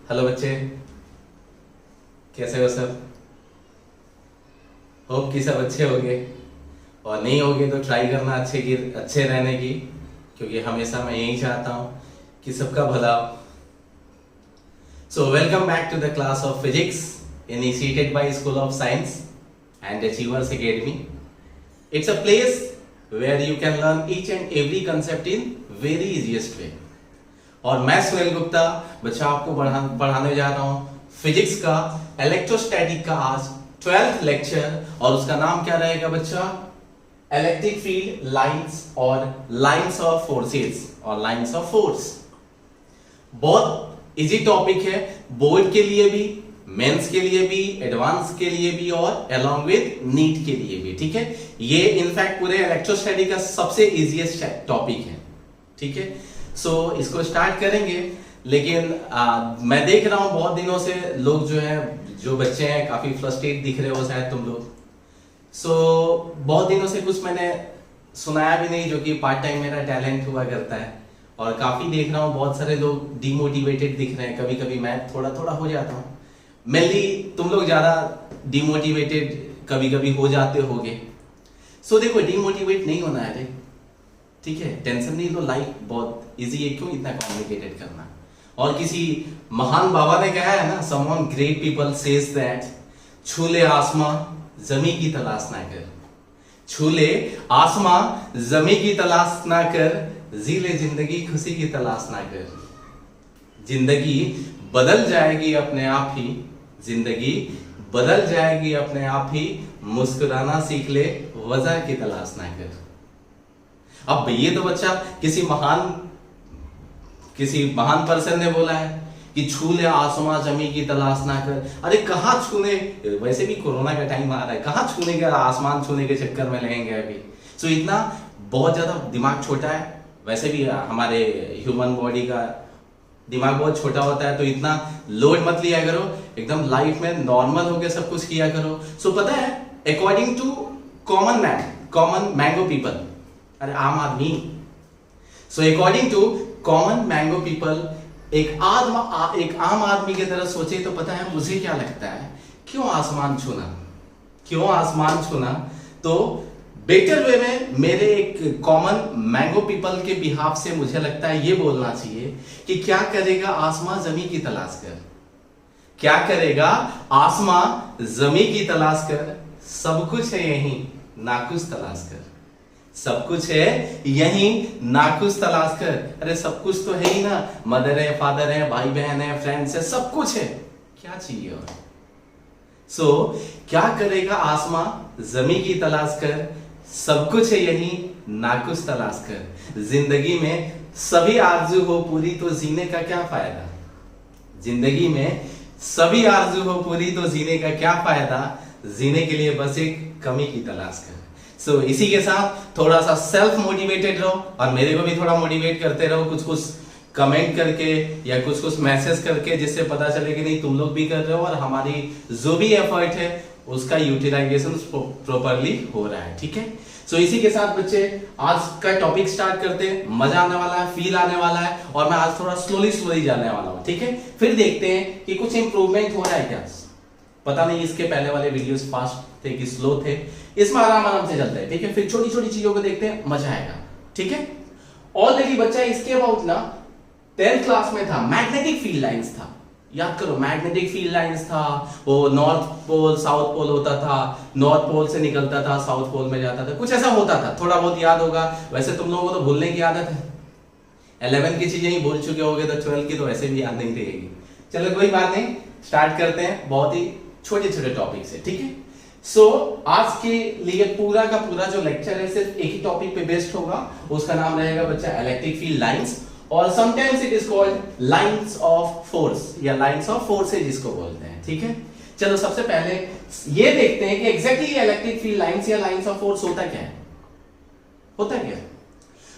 Hello बच्चे, कैसे हो सब। होप कि सब अच्छे होंगे, और नहीं होगे तो ट्राई करना अच्छे रहने की, क्योंकि हमेशा मैं यही चाहता हूँ कि सबका भला हो। So welcome back to the class of physics initiated by School of Science and Achievers Academy. It's a place where you can learn each and every concept in very easiest way. और मैं सुनील गुप्ता बच्चा आपको पढ़ाने जा रहा हूँ physics का electrostatic का आज 12th लेक्चर, और उसका नाम क्या रहेगा बच्चा? इलेक्ट्रिक फील्ड लाइंस और लाइंस ऑफ फोर्सेस और लाइंस ऑफ फोर्स। बहुत इजी टॉपिक है, बोर्ड के लिए भी, मेंस के लिए भी, एडवांस के लिए भी, और अलोंग विद नीट के लिए भी। ठीक है, ये इनफैक्ट पूरे इलेक्ट्रोस्टैटिक का सबसे इजीएस्ट टॉपिक है। ठीक है, सो इसको स्टार्ट करेंगे। लेकिन मैं देख रहा हूं बहुत दिनों से लोग जो बच्चे हैं काफी फ्रस्ट्रेट दिख रहे हो शायद तुम लोग। बहुत दिनों से कुछ मैंने सुनाया भी नहीं, जो कि पार्ट टाइम मेरा टैलेंट हुआ करता है, और काफी देख रहा हूँ बहुत सारे लोग डिमोटिवेटेड दिख रहे हैं। कभी कभी मैं थोड़ा थोड़ा हो जाता हूँ, मेनली तुम लोग ज्यादा डिमोटिवेटेड कभी कभी हो जाते होगे। देखो, डिमोटिवेट नहीं होना है, ठीक है, टेंशन नहीं लो, लाइफ बहुत इजी है, क्यों इतना कॉम्प्लिकेटेड करना। और किसी महान बाबा ने कहा है ना, someone great people says that छूले आसमां जमी की तलाश ना कर, छूले आसमां जमी की तलाश ना कर, जीले जिंदगी खुशी की तलाश ना कर। जिंदगी बदल जाएगी अपने आप ही, जिंदगी बदल जाएगी अपने आप ही, मुस्कुराना सीख ले, वजह की तलाश ना कर। अब ये तो बच्चा किसी महान पर्सन ने बोला है कि छू ले आसमां जमी की तलाश ना कर। अरे कहाँ छूने, वैसे भी कोरोना का टाइम आ रहा है, कहाँ छूने का, आसमान छूने के चक्कर में लगेंगे अभी। इतना बहुत ज्यादा दिमाग छोटा है, वैसे भी हमारे ह्यूमन बॉडी का दिमाग बहुत छोटा होता है, तो इतना लोड मत लिया करो, एकदम लाइफ में नॉर्मल होकर सब कुछ किया करो। पता है, according to common mango people, अरे आम आदमी, according to common mango people, एक आम आदमी की तरह सोचे तो पता है मुझे क्या लगता है, क्यों आसमान छूना। तो बेटर वे में मेरे एक कॉमन मैंगो पीपल के बिहाफ से मुझे लगता है ये बोलना चाहिए कि क्या करेगा आसमां जमी की तलाश कर, क्या करेगा आसमां जमी की तलाश कर, सब कुछ है यहीं नाकुश तलाश कर, सब कुछ है यहीं नाकुश तलाश कर। अरे सब कुछ तो है ही ना, मदर है, फादर है, भाई बहन है, फ्रेंड्स है, सब कुछ है, क्या चाहिए और। क्या करेगा आसमां जमी की तलाश कर, सब कुछ है यहीं नाकुश तलाश कर। जिंदगी में सभी आरज़ू हो पूरी तो जीने का क्या फायदा, जिंदगी में सभी आरज़ू हो पूरी तो जीने का क्या फायदा, जीने के लिए बस एक कमी की तलाश कर। इसी के साथ थोड़ा सा सेल्फ मोटिवेटेड रहो, और मेरे को भी थोड़ा मोटिवेट करते रहो, कुछ कमेंट करके या कुछ मैसेज करके, जिससे पता चले कि नहीं तुम लोग भी कर रहे हो और हमारी जो भी एफर्ट है उसका यूटिलाइजेशन प्रॉपरली हो रहा है। ठीक है, इसी के साथ बच्चे आज का टॉपिक स्टार्ट करते हैं। मजा आने वाला है, फील आने वाला है, और मैं आज थोड़ा स्लोली जाने वाला हूँ। ठीक है, फिर देखते हैं कि कुछ इंप्रूवमेंट हो रहा है क्या। पता नहीं इसके पहले वाले वीडियोस फास्ट थे कि स्लो थे, इसमें आराम से चलते हैं। ठीक है, फिर छोटी छोटी चीजों को देखते हैं, मजा आएगा। ठीक है, ऑलरेडी बच्चा इसके अबाउट ना 10th क्लास में था, मैग्नेटिक फील्ड लाइंस था, याद करो, मैग्नेटिक फील्ड लाइंस था। वो नॉर्थ पोल साउथ पोल होता था, नॉर्थ पोल से निकलता था, साउथ पोल में जाता था, कुछ ऐसा होता था, थोड़ा बहुत याद होगा। वैसे तुम लोगों को तो भूलने की आदत है, 11 की चीजें ही भूल चुके होगे, तो 12 की तो वैसे भी याद नहीं रहेगी। चलो कोई बात नहीं, स्टार्ट करते हैं, बहुत ही छोटे छोटे टॉपिक से। ठीक है, आज के लिए पूरा का पूरा जो लेक्चर है सिर्फ एक ही टॉपिक पे बेस्ड होगा, उसका नाम रहेगा बच्चा इलेक्ट्रिक फील्ड लाइंस, और sometimes it is called lines of force या लाइंस ऑफ फोर्सेज जिसको बोलते हैं। ठीक है, चलो सबसे पहले ये देखते हैं कि एग्जैक्टली इलेक्ट्रिक फील्ड लाइंस या लाइंस ऑफ फोर्स होता क्या है।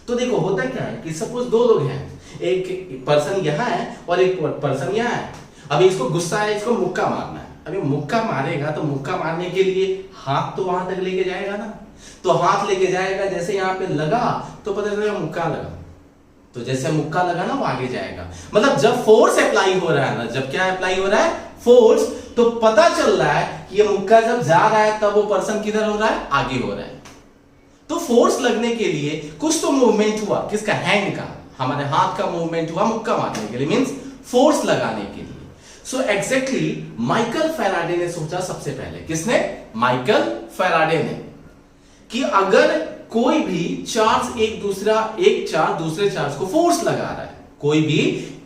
तो देखो, होता क्या है कि सपोज दो लोग हैं, एक पर्सन यहां है और एक पर्सन यहां है। अभी इसको गुस्सा है, इसको मुक्का मारना है। अभी मुक्का मारेगा तो मुक्का मारने के लिए हाथ तो वहां तक लेके जाएगा ना, तो हाथ लेके जाएगा, जैसे यहाँ पे लगा तो पता चलेगा मुक्का लगा, तो जैसे मुक्का लगा ना वो आगे जाएगा। मतलब जब फोर्स अप्लाई हो रहा है ना, जब क्या अप्लाई हो रहा है, फोर्स, तो पता चल रहा है कि ये मुक्का जब जा रहा है तब वो पर्सन किधर हो रहा है, आगे हो रहा है। तो फोर्स लगने के लिए कुछ तो मूवमेंट हुआ, किसका, हैंड का, हमारे हाथ का मूवमेंट हुआ मुक्का मारने के लिए, मींस फोर्स लगाने के लिए। सो एग्जैक्टली माइकल फैराडे ने सोचा सबसे पहले, किसने, माइकल फैराडे ने, कि अगर कोई भी चार्ज एक चार्ज दूसरे चार्ज को फोर्स लगा रहा है, कोई भी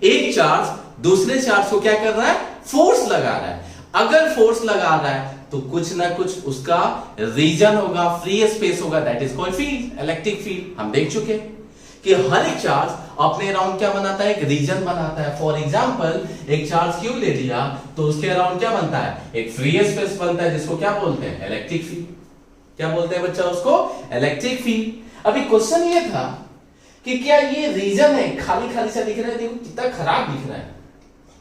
एक चार्ज दूसरे चार्ज को क्या कर रहा है, फोर्स लगा रहा है। अगर फोर्स लगा रहा है तो कुछ ना कुछ उसका रीजन होगा, फ्री स्पेस होगा, that is called field, electric field. हम देख चुके कि हर एक चार्ज अपने अराउंड क्या बनाता है, एक रीजन बनाता है। फॉर एग्जांपल एक चार्ज क्यू ले लिया तो उसके अराउंड क्या बनता है, एक फ्री स्पेस बनता है, जिसको क्या बोलते हैं, इलेक्ट्रिक फील्ड। क्या बोलते हैं बच्चा उसको, इलेक्ट्रिक फील्ड। अभी क्वेश्चन ये था कि क्या ये रीजन है, खाली खाली सा दिख रहा है, देखो कितना खराब दिख रहा है,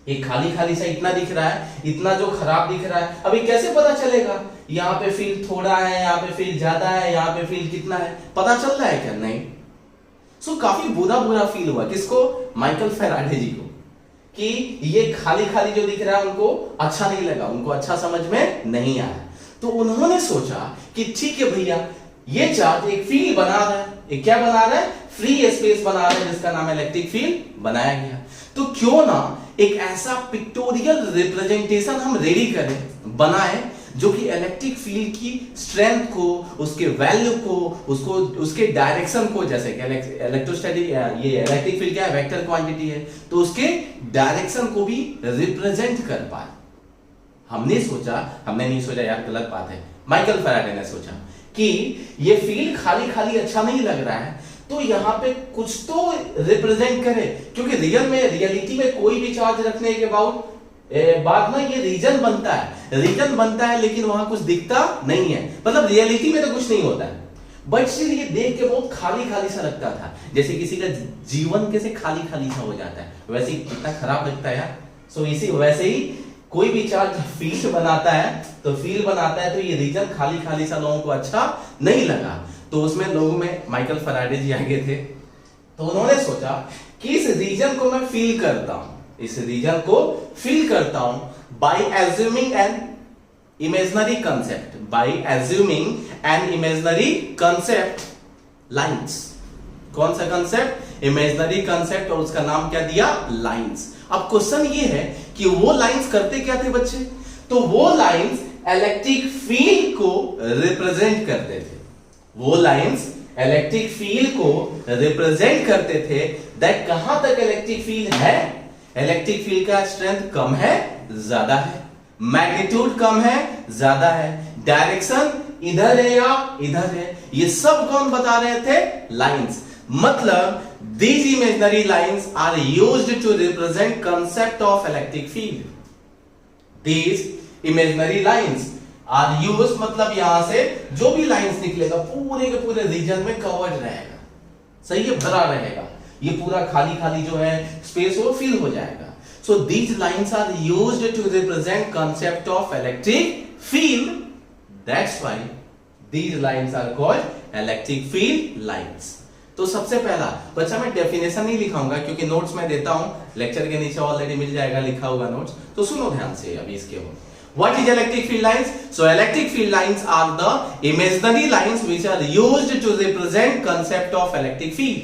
एक खाली खाली सा इतना दिख रहा है, इतना जो खराब दिख रहा है। अभी कैसे पता चलेगा यहाँ पे फील्ड थोड़ा है, यहाँ पे फील्ड ज्यादा है, यहाँ पे फील्ड कितना है, पता चल रहा है क्या, नहीं। सो काफी बुरा फील हुआ, किसको, माइकल फैराडे जी को, कि ये खाली खाली जो दिख रहा है उनको अच्छा नहीं लगा, उनको अच्छा समझ में नहीं आया। तो उन्होंने सोचा कि ठीक है भैया, ये चार्ज एक फील्ड बना रहा है, एक क्या बना रहा है, फ्री स्पेस बना रहा है, जिसका नाम इलेक्ट्रिक फील्ड बनाया गया। तो क्यों ना एक ऐसा पिक्टोरियल रिप्रेजेंटेशन हम रेडी करें, बनाए, जो कि इलेक्ट्रिक फील्ड की स्ट्रेंथ को, उसके वैल्यू को, उसके डायरेक्शन को, जैसे कि इलेक्ट्रोस्टैटिक, ये इलेक्ट्रिक फील्ड क्या है, वेक्टर क्वांटिटी है, तो उसके डायरेक्शन को भी रिप्रेजेंट कर पाए। हमने नहीं सोचा यार, गलत बात है, माइकल फैराडे ने सोचा कि ये फील्ड खाली खाली अच्छा नहीं लग रहा है, तो यहाँ पे कुछ तो रिप्रेजेंट करे, क्योंकि रियलिटी में कोई भी चार्ज रखने के बाद में ये रीजन बनता है, लेकिन वहां कुछ दिखता नहीं है, मतलब रियलिटी में तो कुछ नहीं होता है, बट स्टिल ये देख के बहुत खाली खाली सा लगता था, जैसे किसी का जीवन कैसे खाली खाली सा हो जाता है, वैसे ही कितना खराब लगता है यार। सो वैसे ही कोई भी चार्ज फील्ड बनाता है तो ये रीजन खाली खाली सा लोगों को अच्छा नहीं लगा। तो उसमें लोगों में माइकल फैराडे जी आगे थे, तो उन्होंने सोचा कि इस रीजन को मैं फील करता हूं by assuming an imaginary concept, lines. कौन सा कंसेप्ट, इमेजिनरी कंसेप्ट, और उसका नाम क्या दिया, लाइंस। अब क्वेश्चन ये है कि वो लाइंस करते क्या थे बच्चे, तो वो लाइंस इलेक्ट्रिक फील्ड को रिप्रेजेंट करते थे, दैट कहां तक इलेक्ट्रिक फील्ड है, इलेक्ट्रिक फील्ड का स्ट्रेंथ कम है, ज्यादा है, मैग्नीट्यूड कम है, ज्यादा है, डायरेक्शन इधर है या इधर है, ये सब कौन बता रहे थे, लाइंस। मतलब these imaginary lines are used to represent concept of electric field. These imaginary lines are used, मतलब यहां से जो भी लाइंस निकलेगा पूरे के पूरे रीजन में कवर्ड रहेगा, सही है, भरा रहेगा, ये पूरा खाली खाली जो है स्पेस वो फिल हो जाएगा। So these lines are used to represent concept of electric field. That's why these lines are called electric field lines. तो सबसे पहला बच्चा, मैं डेफिनेशन नहीं लिखाऊंगा क्योंकि नोट्स मैं देता हूं, लेक्चर के नीचे ऑलरेडी मिल जाएगा लिखा हुआ नोट्स, तो सुनो ध्यान से अभी इसके हो। What is electric field lines? So electric field lines are the imaginary lines which are used to represent concept of electric field.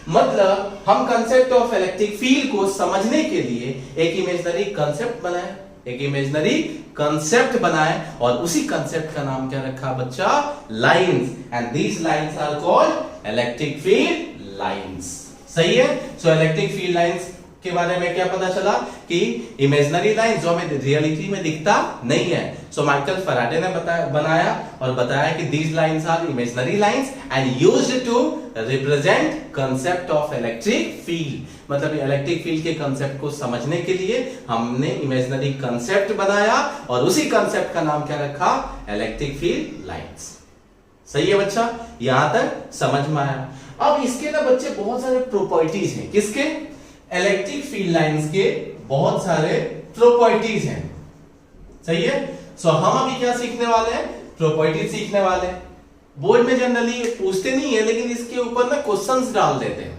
मतलब हम कंसेप्ट ऑफ इलेक्ट्रिक फील्ड को समझने के लिए एक इमेजिनरी कंसेप्ट बनाए, और उसी कंसेप्ट का नाम क्या रखा बच्चा, lines, and these lines are called electric field lines. सही है। सो इलेक्ट्रिक फील्ड लाइंस के बारे में क्या पता चला कि इमेजिनरी लाइन जो हमें रियलिटी में दिखता नहीं है। सो माइकल फैराडे ने बनाया और बताया कि these lines are imaginary lines and used to represent concept of electric field. मतलब इलेक्ट्रिक फील्ड के कांसेप्ट को समझने के लिए हमने इमेजिनरी कांसेप्ट बनाया और उसी कांसेप्ट का नाम क्या रखा, इलेक्ट्रिक फील्ड लाइंस। सही है बच्चा, यहां तक समझ में आया। अब इसके ना बच्चे बहुत सारे प्रॉपर्टीज हैं, किसके, इलेक्ट्रिक फील्ड लाइंस के बहुत सारे प्रॉपर्टीज हैं। सही है। सो हम अभी क्या सीखने वाले हैं, प्रॉपर्टीज सीखने वाले हैं। बोर्ड में जनरली पूछते नहीं है, लेकिन इसके ऊपर ना क्वेश्चंस डाल देते हैं,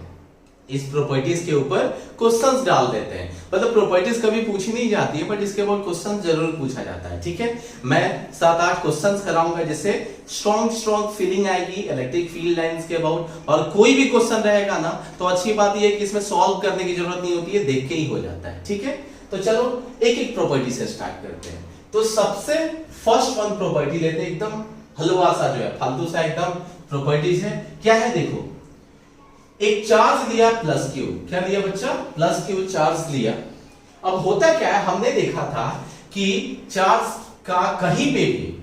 इस प्रॉपर्टीज के ऊपर क्वेश्चंस डाल देते हैं। मतलब प्रॉपर्टीज कभी पूछी नहीं जाती है, बट इसके ऊपर क्वेश्चन जरूर पूछा जाता है। ठीक है, मैं 7-8 क्वेश्चंस कराऊंगा, जिससे स्ट्रॉन्ग फीलिंग आएगी इलेक्ट्रिक फील्ड लाइंस के अबाउट। और कोई भी क्वेश्चन रहेगा ना, तो अच्छी बात यह है कि इसमें सॉल्व करने की जरूरत नहीं होती है, देख के ही हो जाता है। ठीक है, तो चलो एक एक प्रॉपर्टी से स्टार्ट करते हैं। तो सबसे फर्स्ट वन प्रॉपर्टी लेते हैं, एकदम हलवा सा जो है, फालतू सा एकदम प्रॉपर्टीज है। क्या है देखो, एक चार्ज लिया प्लस क्यू, क्या लिया बच्चा, प्लस क्यू चार्ज लिया। अब होता क्या है, हमने देखा था कि चार्ज का कहीं पे भी,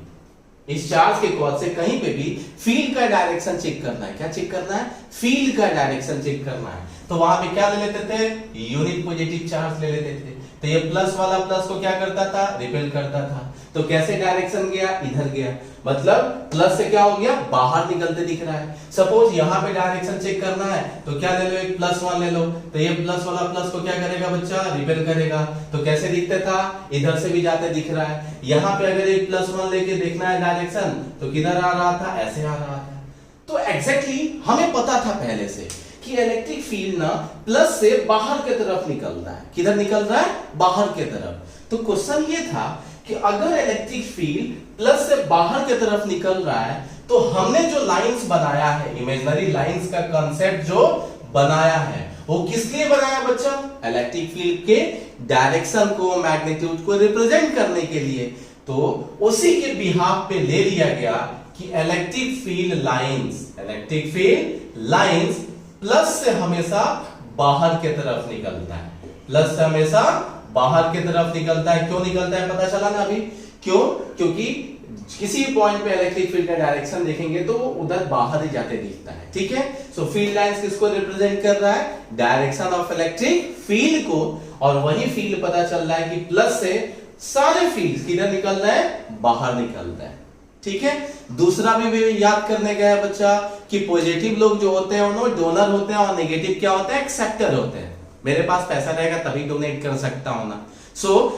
इस चार्ज के कॉज से कहीं पे भी फील्ड का डायरेक्शन चेक करना है। क्या चेक करना है, फील्ड का डायरेक्शन चेक करना है। तो वहां पे क्या ले लेते थे, यूनिट पॉजिटिव चार्ज ले लेते थे। तो ये प्लस वाला प्लस को क्या करता था, रिपेल करता था। तो कैसे डायरेक्शन गया, इधर गया, मतलब प्लस से क्या हो गया, बाहर निकलते दिख रहा है। सपोज यहां पे डायरेक्शन चेक करना है, तो क्या ले लो, एक +1 ले लो। तो ये प्लस वाला प्लस को क्या करेगा बच्चा, रिपेल करेगा। तो कैसे दिखता था, इधर से भी जाते दिख रहा है। यहां पे अगर एक +1 लेके देखना है डायरेक्शन, तो किधर आ रहा था, ऐसे आ रहा था। तो एग्जैक्टली हमें पता था पहले से कि इलेक्ट्रिक फील्ड ना प्लस से बाहर की तरफ निकल रहा है। किधर निकल रहा है, बाहर की तरफ। तो क्वेश्चन ये था कि अगर इलेक्ट्रिक फील्ड प्लस से बाहर की तरफ निकल रहा है, तो हमने जो लाइंस बनाया है, इमेजिनरी लाइंस का कांसेप्ट जो बनाया है, वो किस लिए बनाया बच्चा, इलेक्ट्रिक फील्ड के डायरेक्शन को, मैग्नीट्यूड को रिप्रेजेंट करने के लिए। तो उसी के बिहाफ पे ले लिया गया कि इलेक्ट्रिक फील्ड लाइंस प्लस से हमेशा बाहर की तरफ निकलता है, प्लस से हमेशा बाहर की तरफ निकलता है। क्यों निकलता है पता चला ना अभी, क्यों, क्योंकि किसी पॉइंट पे इलेक्ट्रिक फील्ड का डायरेक्शन देखेंगे तो वो उधर बाहर ही जाते दिखता है। ठीक है, सो फील्ड लाइंस किसको रिप्रेजेंट कर रहा है, डायरेक्शन ऑफ इलेक्ट्रिक फील्ड को। और वही फील्ड पता चल रहा है कि प्लस से सारे फील्ड किधर निकल रहे हैं, बाहर निकल रहे हैं। ठीक है, दूसरा भी याद करने गया है बच्चा कि पॉजिटिव लोग जो होते हैं उन्होंने डोनर होते हैं, और नेगेटिव क्या होते हैं, एक्सेप्टर होते हैं। मेरे पास पैसा रहेगा तभी डोनेट कर सकता हूं ना।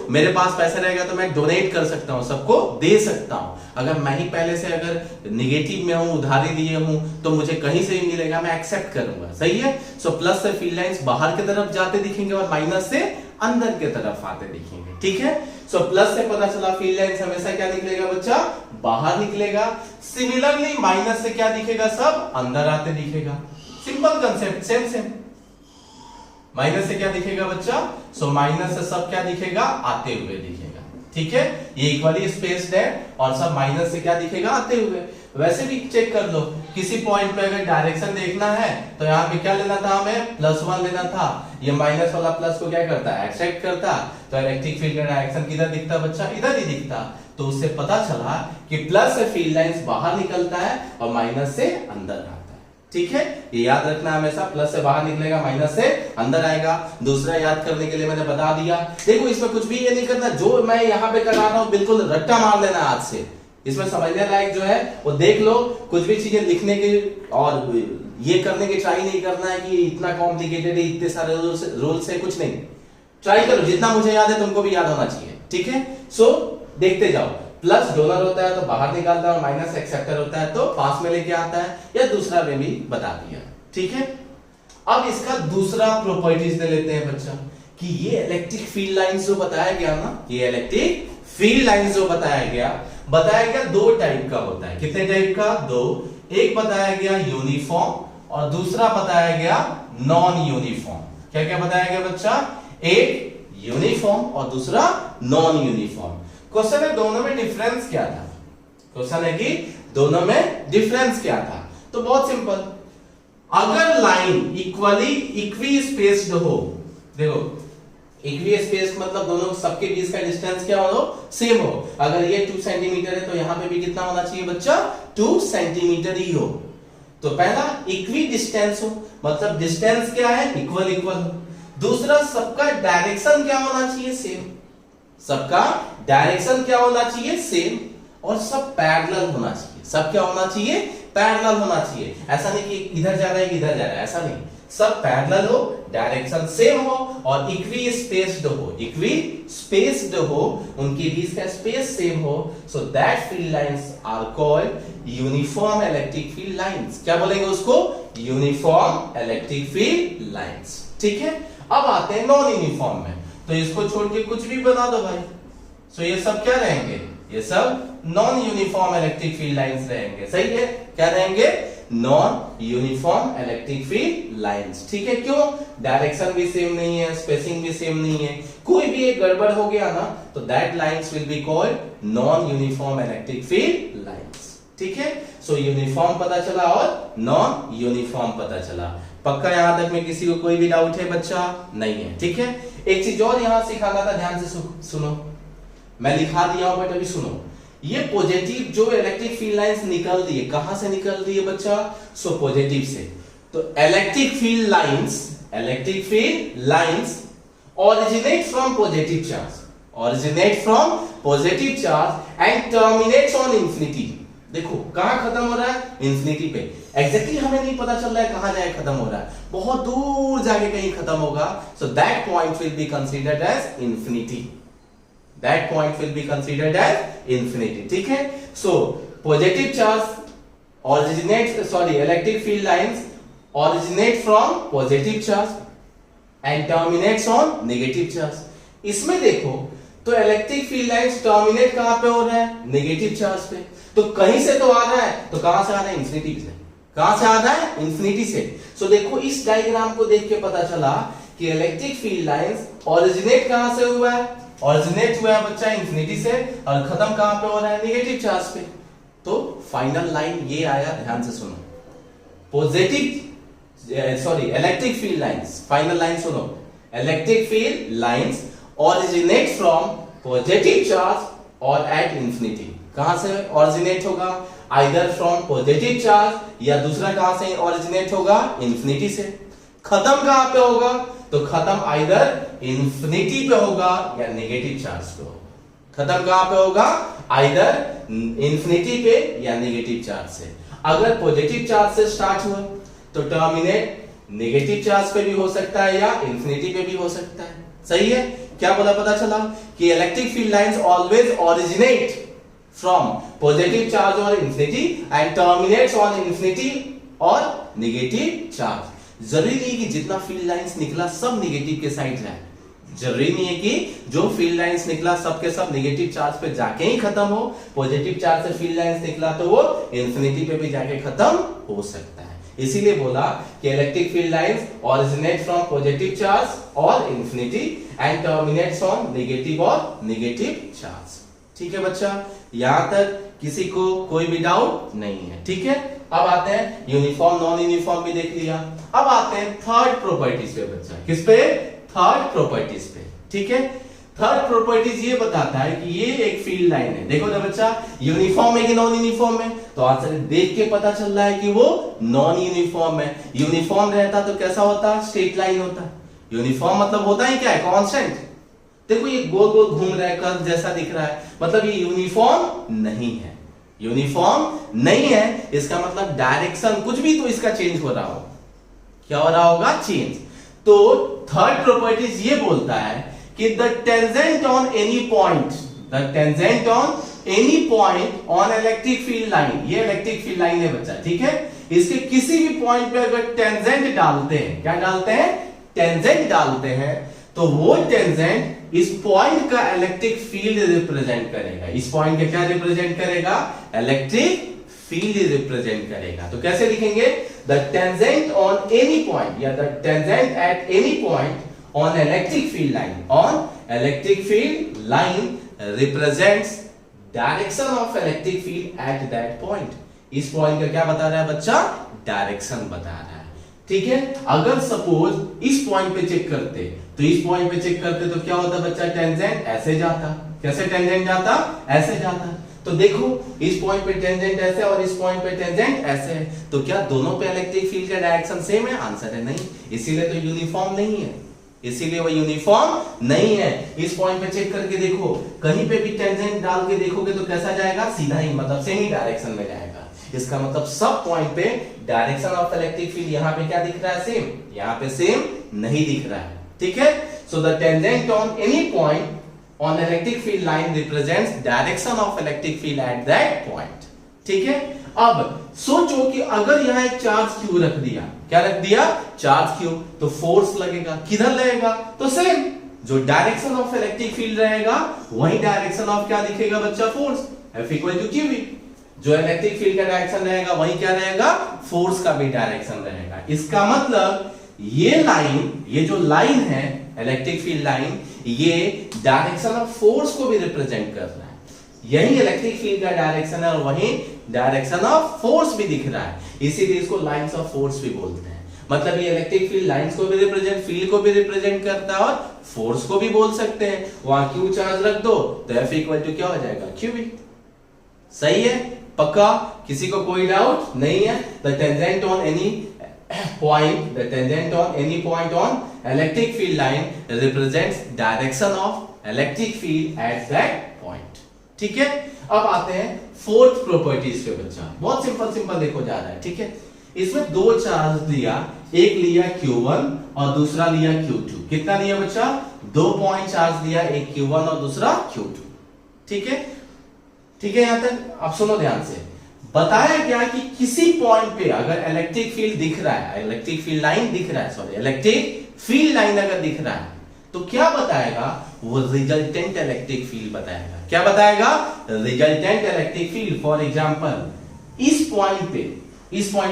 मेरे पास पैसा रहेगा तो मैं डोनेट कर सकता हूं, सबको दे सकता हूं। अगर मैं ही पहले से अगर निगेटिव में हूं, उधारी लिए हूं, तो मुझे कहीं से भी मिलेगा, मैं एक्सेप्ट करूंगा। सही है। प्लस से फील्ड लाइंस बाहर की तरफ जाते दिखेंगे और माइनस से अंदर की तरफ आते दिखेंगे। ठीक है, प्लस से पता चला फील्ड लाइंस हमेशा क्या निकलेगा बच्चा, बाहर निकलेगा। सिमिलरली माइनस से क्या दिखेगा, सब अंदर आते दिखेगा। Simple concept, same. माइनस से क्या दिखेगा बच्चा, माइनस से सब क्या दिखेगा, आते हुए दिखेगा। ठीक है, ये इक्वली स्पेस्ड है और सब माइनस से क्या दिखेगा, आते हुए। वैसे भी चेक कर लो, किसी पॉइंट पे अगर डायरेक्शन देखना है तो यहाँ पे क्या लेना था, हमें +1 लेना था। ये माइनस वाला प्लस को क्या करता है, एक्सेप्ट करता। तो इलेक्ट्रिक फील्ड का डायरेक्शन किधर दिखता बच्चा, इधर ही दिखता। तो उससे पता चला कि प्लस से फील्ड लाइंस बाहर निकलता है और माइनस से अंदर आता है। ठीक है, ये याद रखना हमेशा, प्लस से बाहर निकलेगा, माइनस से अंदर आएगा। दूसरा याद करने के लिए मैंने बता दिया, देखो इसमें कुछ भी ये नहीं करना, जो मैं यहाँ पे करा रहा हूँ बिल्कुल रट्टा मार लेना आज से। इसमें समझने लायक जो है वो देख लो, कुछ भी चीजें लिखने की और ये करने की ट्राई नहीं करना है कि इतना कॉम्प्लिकेटेड है, इतने सारे रूल्स है, कुछ नहीं। ट्राई करो, जितना मुझे याद है तुमको भी याद होना चाहिए। ठीक है, देखते जाओ। प्लस डोनर होता है तो बाहर निकालता है, और माइनस एक्सेप्टर होता है तो पास में लेके आता है, या दूसरा में भी बता दिया। ठीक है, अब इसका दूसरा प्रॉपर्टीज ले लेते हैं बच्चा, कि ये इलेक्ट्रिक फील्ड लाइंस जो बताया गया ना, ये इलेक्ट्रिक फील्ड लाइंस जो बताया गया दो टाइप का होता है। कितने टाइप का, दो। एक बताया गया यूनिफॉर्म और दूसरा बताया गया नॉन यूनिफॉर्म। क्या क्या बताया गया बच्चा, एक यूनिफॉर्म और दूसरा नॉन यूनिफॉर्म। क्वेश्चन है दोनों में डिफरेंस क्या था, क्वेश्चन है कि दोनों में डिफरेंस क्या था। तो बहुत सिंपल, अगर लाइन इक्वी स्पेस्ड हो, देखो इक्वी स्पेस्ड मतलब दोनों सबके बीच का डिस्टेंस क्या हो, सेम हो। अगर ये 2 सेंटीमीटर है तो यहां पे भी कितना होना चाहिए बच्चा, 2 सेंटीमीटर ही हो। तो पहला इक्वी डिस्टेंस हो, मतलब डिस्टेंस क्या है, इक्वल। दूसरा सबका डायरेक्शन क्या होना चाहिए, सेम। सबका डायरेक्शन क्या होना चाहिए, सेम। और सब पैरेलल होना चाहिए। सब क्या होना चाहिए, पैरेलल होना चाहिए। ऐसा नहीं कि इधर जा रहा है इधर जा रहा है, ऐसा नहीं, सब पैरेलल हो, डायरेक्शन सेम हो और इक्वी स्पेस्ड हो, इक्वी स्पेस्ड हो, उनके बीच का स्पेस सेम हो, so that field lines are called uniform electric field lines. क्या बोलेंगे उसको? Uniform electric field lines. ठीक है, अब आते हैं नॉन यूनिफॉर्म में, तो इसको छोड़ के कुछ भी बना दो भाई, सो ये सब क्या रहेंगे? ये सब non uniform electric field lines रहेंगे। सही है, क्या रहेंगे? Non uniform electric field lines. ठीक है, क्यों? डायरेक्शन भी सेम नहीं है, स्पेसिंग भी सेम नहीं है, कोई भी एक गड़बड़ हो गया ना तो that lines will be called non uniform electric field lines. ठीक है, सो यूनिफॉर्म पता चला और नॉन यूनिफॉर्म पता चला। पक्का यहां तक में किसी को कोई भी डाउट है बच्चा? नहीं है। ठीक है, एक चीज और यहां सिखाना था, ध्यान से सुनो, मैं लिखा दिया हूं बट अभी सुनो। ये पॉजिटिव जो इलेक्ट्रिक फील्ड लाइंस निकल रही है, कहां से निकल रही है बच्चा? सो पॉजिटिव से। तो electric field lines originate from positive charge and terminates on infinity। देखो कहां खत्म हो रहा है? इंफिनिटी पे। एग्जैक्टली हमें नहीं पता चल रहा है कहां जाए खत्म हो रहा है, बहुत दूर जाके कहीं खत्म होगा, so that point will be considered as infinity. That point will be considered as infinity। ठीक है, so positive charge electric field lines originate from positive charge and terminates on negative charge। इसमें देखो तो इलेक्ट्रिक फील्ड लाइंस टर्मिनेट कहां पे हो रहा है? नेगेटिव चार्ज पे। तो कहीं से तो आ रहा है, तो कहां से आ रहा है? इंफिनिटी से। कहां से आ रहा है? इंफिनिटी से। सो देखो इस डायग्राम को देख के पता चला कि इलेक्ट्रिक फील्ड लाइंस ओरिजिनेट कहां से हुआ है? ऑरिजिनेट हुआ है बच्चा इंफिनिटी से, और खत्म कहां पे हो रहा है? नेगेटिव चार्ज पे। तो फाइनल लाइन ये आया, ध्यान से सुनो, electric field lines, final line सुनो, electric field lines originate from positive charge और एट इंफिनिटी। कहां से ऑरिजिनेट होगा? आइदर फ्रॉम पॉजिटिव चार्ज या दूसरा कहां से ऑरिजिनेट होगा? इंफिनिटी से। खत्म कहां पे होगा? तो खत्म आइदर इंफिनिटी पे होगा या नेगेटिव चार्ज पे होगा। खत्म कहां पे होगा? आइदर इंफिनिटी पे या नेगेटिव चार्ज से। अगर पॉजिटिव चार्ज से स्टार्ट हुआ तो टर्मिनेट नेगेटिव चार्ज पे भी हो सकता है या इंफिनिटी पे भी हो सकता है। सही है, क्या बोला? पता चला कि electric field lines always originate from positive charge और infinity and terminates on infinity और नेगेटिव चार्ज। जरूरी नहीं कि जितना फील्ड लाइंस निकला सब नेगेटिव के साइड जाए, जरूरी नहीं है कि जो फील्ड लाइंस निकला सब के सब नेगेटिव चार्ज पे जाके ही खत्म हो। पॉजिटिव चार्ज से फील्ड लाइंस निकला तो वो इंफिनिटी पे भी जाके खत्म हो सकता है। इसीलिए बोला कि electric field lines originate from positive charge और infinity and terminates on negative और नेगेटिव चार्ज। ठीक है बच्चा, यहां तक किसी को कोई भी डाउट नहीं है? ठीक है, अब आते हैं यूनिफॉर्म नॉन यूनिफॉर्म भी देख लिया, अब आते हैं थर्ड प्रॉपर्टीज पे बच्चा। किस पे? थर्ड प्रॉपर्टीज पे। ठीक है, थर्ड प्रॉपर्टीज ये बताता है कि ये एक फील्ड लाइन है। देखो ना बच्चा, यूनिफॉर्म है कि नॉन यूनिफॉर्म है? तो आंसर देख के पता चल रहा है कि वो नॉन यूनिफॉर्म है। यूनिफॉर्म रहता तो कैसा होता? स्ट्रेट लाइन होता। यूनिफॉर्म मतलब होता ही क्या है? कांस्टेंट। देखो ये गोल गोल घूम रहा है, कर्व जैसा दिख रहा है, मतलब ये यूनिफॉर्म नहीं है। यूनिफॉर्म नहीं है, इसका मतलब डायरेक्शन कुछ भी तो इसका चेंज हो रहा हो। क्या हो रहा होगा? चेंज। तो थर्ड प्रॉपर्टीज ये बोलता है कि the tangent on any point, the tangent on any point on electric field line, ये इलेक्ट्रिक फील्ड लाइन है बच्चा। ठीक है, इसके किसी भी पॉइंट पे अगर टेंजेंट डालते हैं, क्या डालते हैं? टेंजेंट डालते हैं, तो वो टेंजेंट इस पॉइंट का इलेक्ट्रिक फील्ड रिप्रेजेंट करेगा। इस पॉइंट का क्या रिप्रेजेंट करेगा? इलेक्ट्रिक फील्ड रिप्रेजेंट करेगा। तो कैसे लिखेंगे? The tangent on any point या the tangent at any point on electric field line, on electric field line represents direction of electric field at that point. इस point का क्या बता रहा है बच्चा? डायरेक्शन बता रहा है। ठीक है, अगर सपोज इस पॉइंट पे चेक करते, तो इस पॉइंट पे चेक करते तो क्या होता बच्चा? टेंजेंट ऐसे जाता। कैसे टेंजेंट जाता? ऐसे जाता। तो देखो इस पॉइंट पे टेंजेंट ऐसे और इस पॉइंट पे टेंजेंट ऐसे है, तो क्या दोनों पे इलेक्ट्रिक फील्ड का डायरेक्शन सेम है? आंसर है नहीं, इसीलिए तो यूनिफॉर्म नहीं है, इसीलिए वो यूनिफॉर्म नहीं है। इस पॉइंट पे चेक करके देखो, कहीं पे भी टेंजेंट डाल के देखोगे तो कैसा जाएगा? सीधा ही, मतलब सेम ही डायरेक्शन में जाएगा। इसका मतलब सब पॉइंट पे डायरेक्शन ऑफ इलेक्ट्रिक फील्ड यहां पे क्या दिख रहा है, सेम, यहां पे सेम नहीं दिख रहा है, ठीक है। So the tangent on any point on electric field line represents direction of electric field at that point, ठीक है। अब सोचो कि अगर यहां एक चार्ज क्यू रख दिया, क्या रख दिया, चार्ज क्यू, तो फोर्स लगेगा, किधर लगेगा, तो सेम जो डायरेक्शन ऑफ इलेक्ट्रिक फील्ड रहेगा वही डायरेक्शन ऑफ क्या दिखेगा बच्चा, force, F equal to QV। जो इलेक्ट्रिक फील्ड का डायरेक्शन रहेगा वही क्या रहेगा, फोर्स का भी डायरेक्शन रहेगा। इसका मतलब ये लाइन, ये जो लाइन है इलेक्ट्रिक फील्ड लाइन, ये डायरेक्शन ऑफ फोर्स को भी रिप्रेजेंट कर रहा है। यही इलेक्ट्रिक फील्ड का डायरेक्शन है और वही डायरेक्शन ऑफ फोर्स भी दिख रहा है, इसीलिए इसको लाइंस ऑफ फोर्स भी बोलते हैं। मतलब ये इलेक्ट्रिक फील्ड लाइंस को भी रिप्रेजेंट, फील्ड को भी रिप्रेजेंट करता है और फोर्स को भी बोल सकते हैं। वहां क्यू चार्ज रख दो तो F इक्वल टू क्या हो जाएगा, QV। सही है, पक्का, किसी को कोई डाउट नहीं है। The tangent on any point, the tangent on any point on electric field line represents direction of electric field at that point, ठीक है। अब आते हैं फोर्थ प्रॉपर्टीज पे बच्चा, बहुत सिंपल सिंपल देखो जा रहा है, ठीक है। इसमें दो चार्ज लिया, एक लिया Q1 और दूसरा लिया Q2। कितना लिया बच्चा, 2 पॉइंट चार्ज लिया, एक Q1 और दूसरा Q2, ठीक है, ठीक है। यहां तक आप सुनो ध्यान से। बताया क्या कि किसी पॉइंट पे अगर इलेक्ट्रिक फील्ड दिख रहा है, इलेक्ट्रिक फील्ड लाइन दिख रहा है, सॉरी इलेक्ट्रिक फील्ड लाइन अगर दिख रहा है तो क्या बताएगा, वो रिजल्टेंट इलेक्ट्रिक फील्ड बताएगा। क्या बताएगा, resultant electric field. For example इस पॉइंट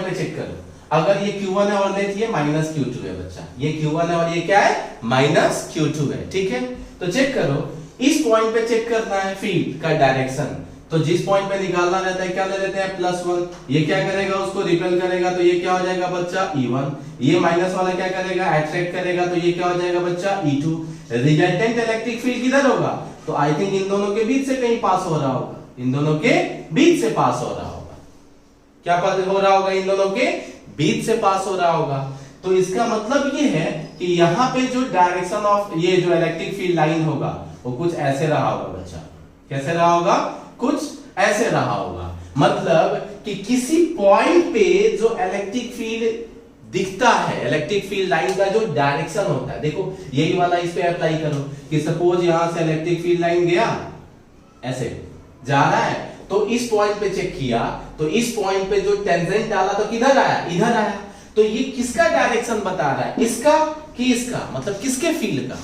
पे चेक करो, अगर ये Q1 है और लेट ये माइनस Q2 है बच्चा, ये Q1 है और ये क्या है, माइनस Q2 है, ठीक है। तो चेक करो, इस पॉइंट पे चेक करना है फील्ड का डायरेक्शन, तो जिस पॉइंट पे निकालना रहता है क्या ले लेते हैं, +1। ये क्या करेगा, उसको रिपेल करेगा, तो ये क्या हो जाएगा बच्चा, E1। ये माइनस वाला क्या करेगा, अट्रैक्ट करेगा, तो ये क्या हो जाएगा बच्चा, E2। रिजल्टेंट इलेक्ट्रिक फील्ड किधर होगा, तो आई थिंक इन दोनों के बीच से कहीं पास हो रहा होगा, इन दोनों के बीच से पास हो रहा होगा। क्या पास हो रहा होगा, इन दोनों के बीच से पास हो रहा होगा। तो इसका मतलब ये है कि यहां पे जो डायरेक्शन ऑफ ये जो इलेक्ट्रिक फील्ड लाइन होगा वो कुछ ऐसे रहा होगा बच्चा। कैसे रहा होगा, कुछ ऐसे रहा होगा। मतलब कि किसी पॉइंट पे जो इलेक्ट्रिक फील्ड दिखता है, इलेक्ट्रिक फील्ड लाइन का जो डायरेक्शन होता है, देखो यही वाला इस पे अप्लाई करो कि सपोज यहां से इलेक्ट्रिक फील्ड लाइन गया, ऐसे जा रहा है, तो इस पॉइंट पे चेक किया, तो इस पॉइंट पे जो टेंजेंट डाला तो किधर आया, इधर आया। तो ये किसका डायरेक्शन बता रहा है, इसका कि इसका, मतलब किसके फील्ड का,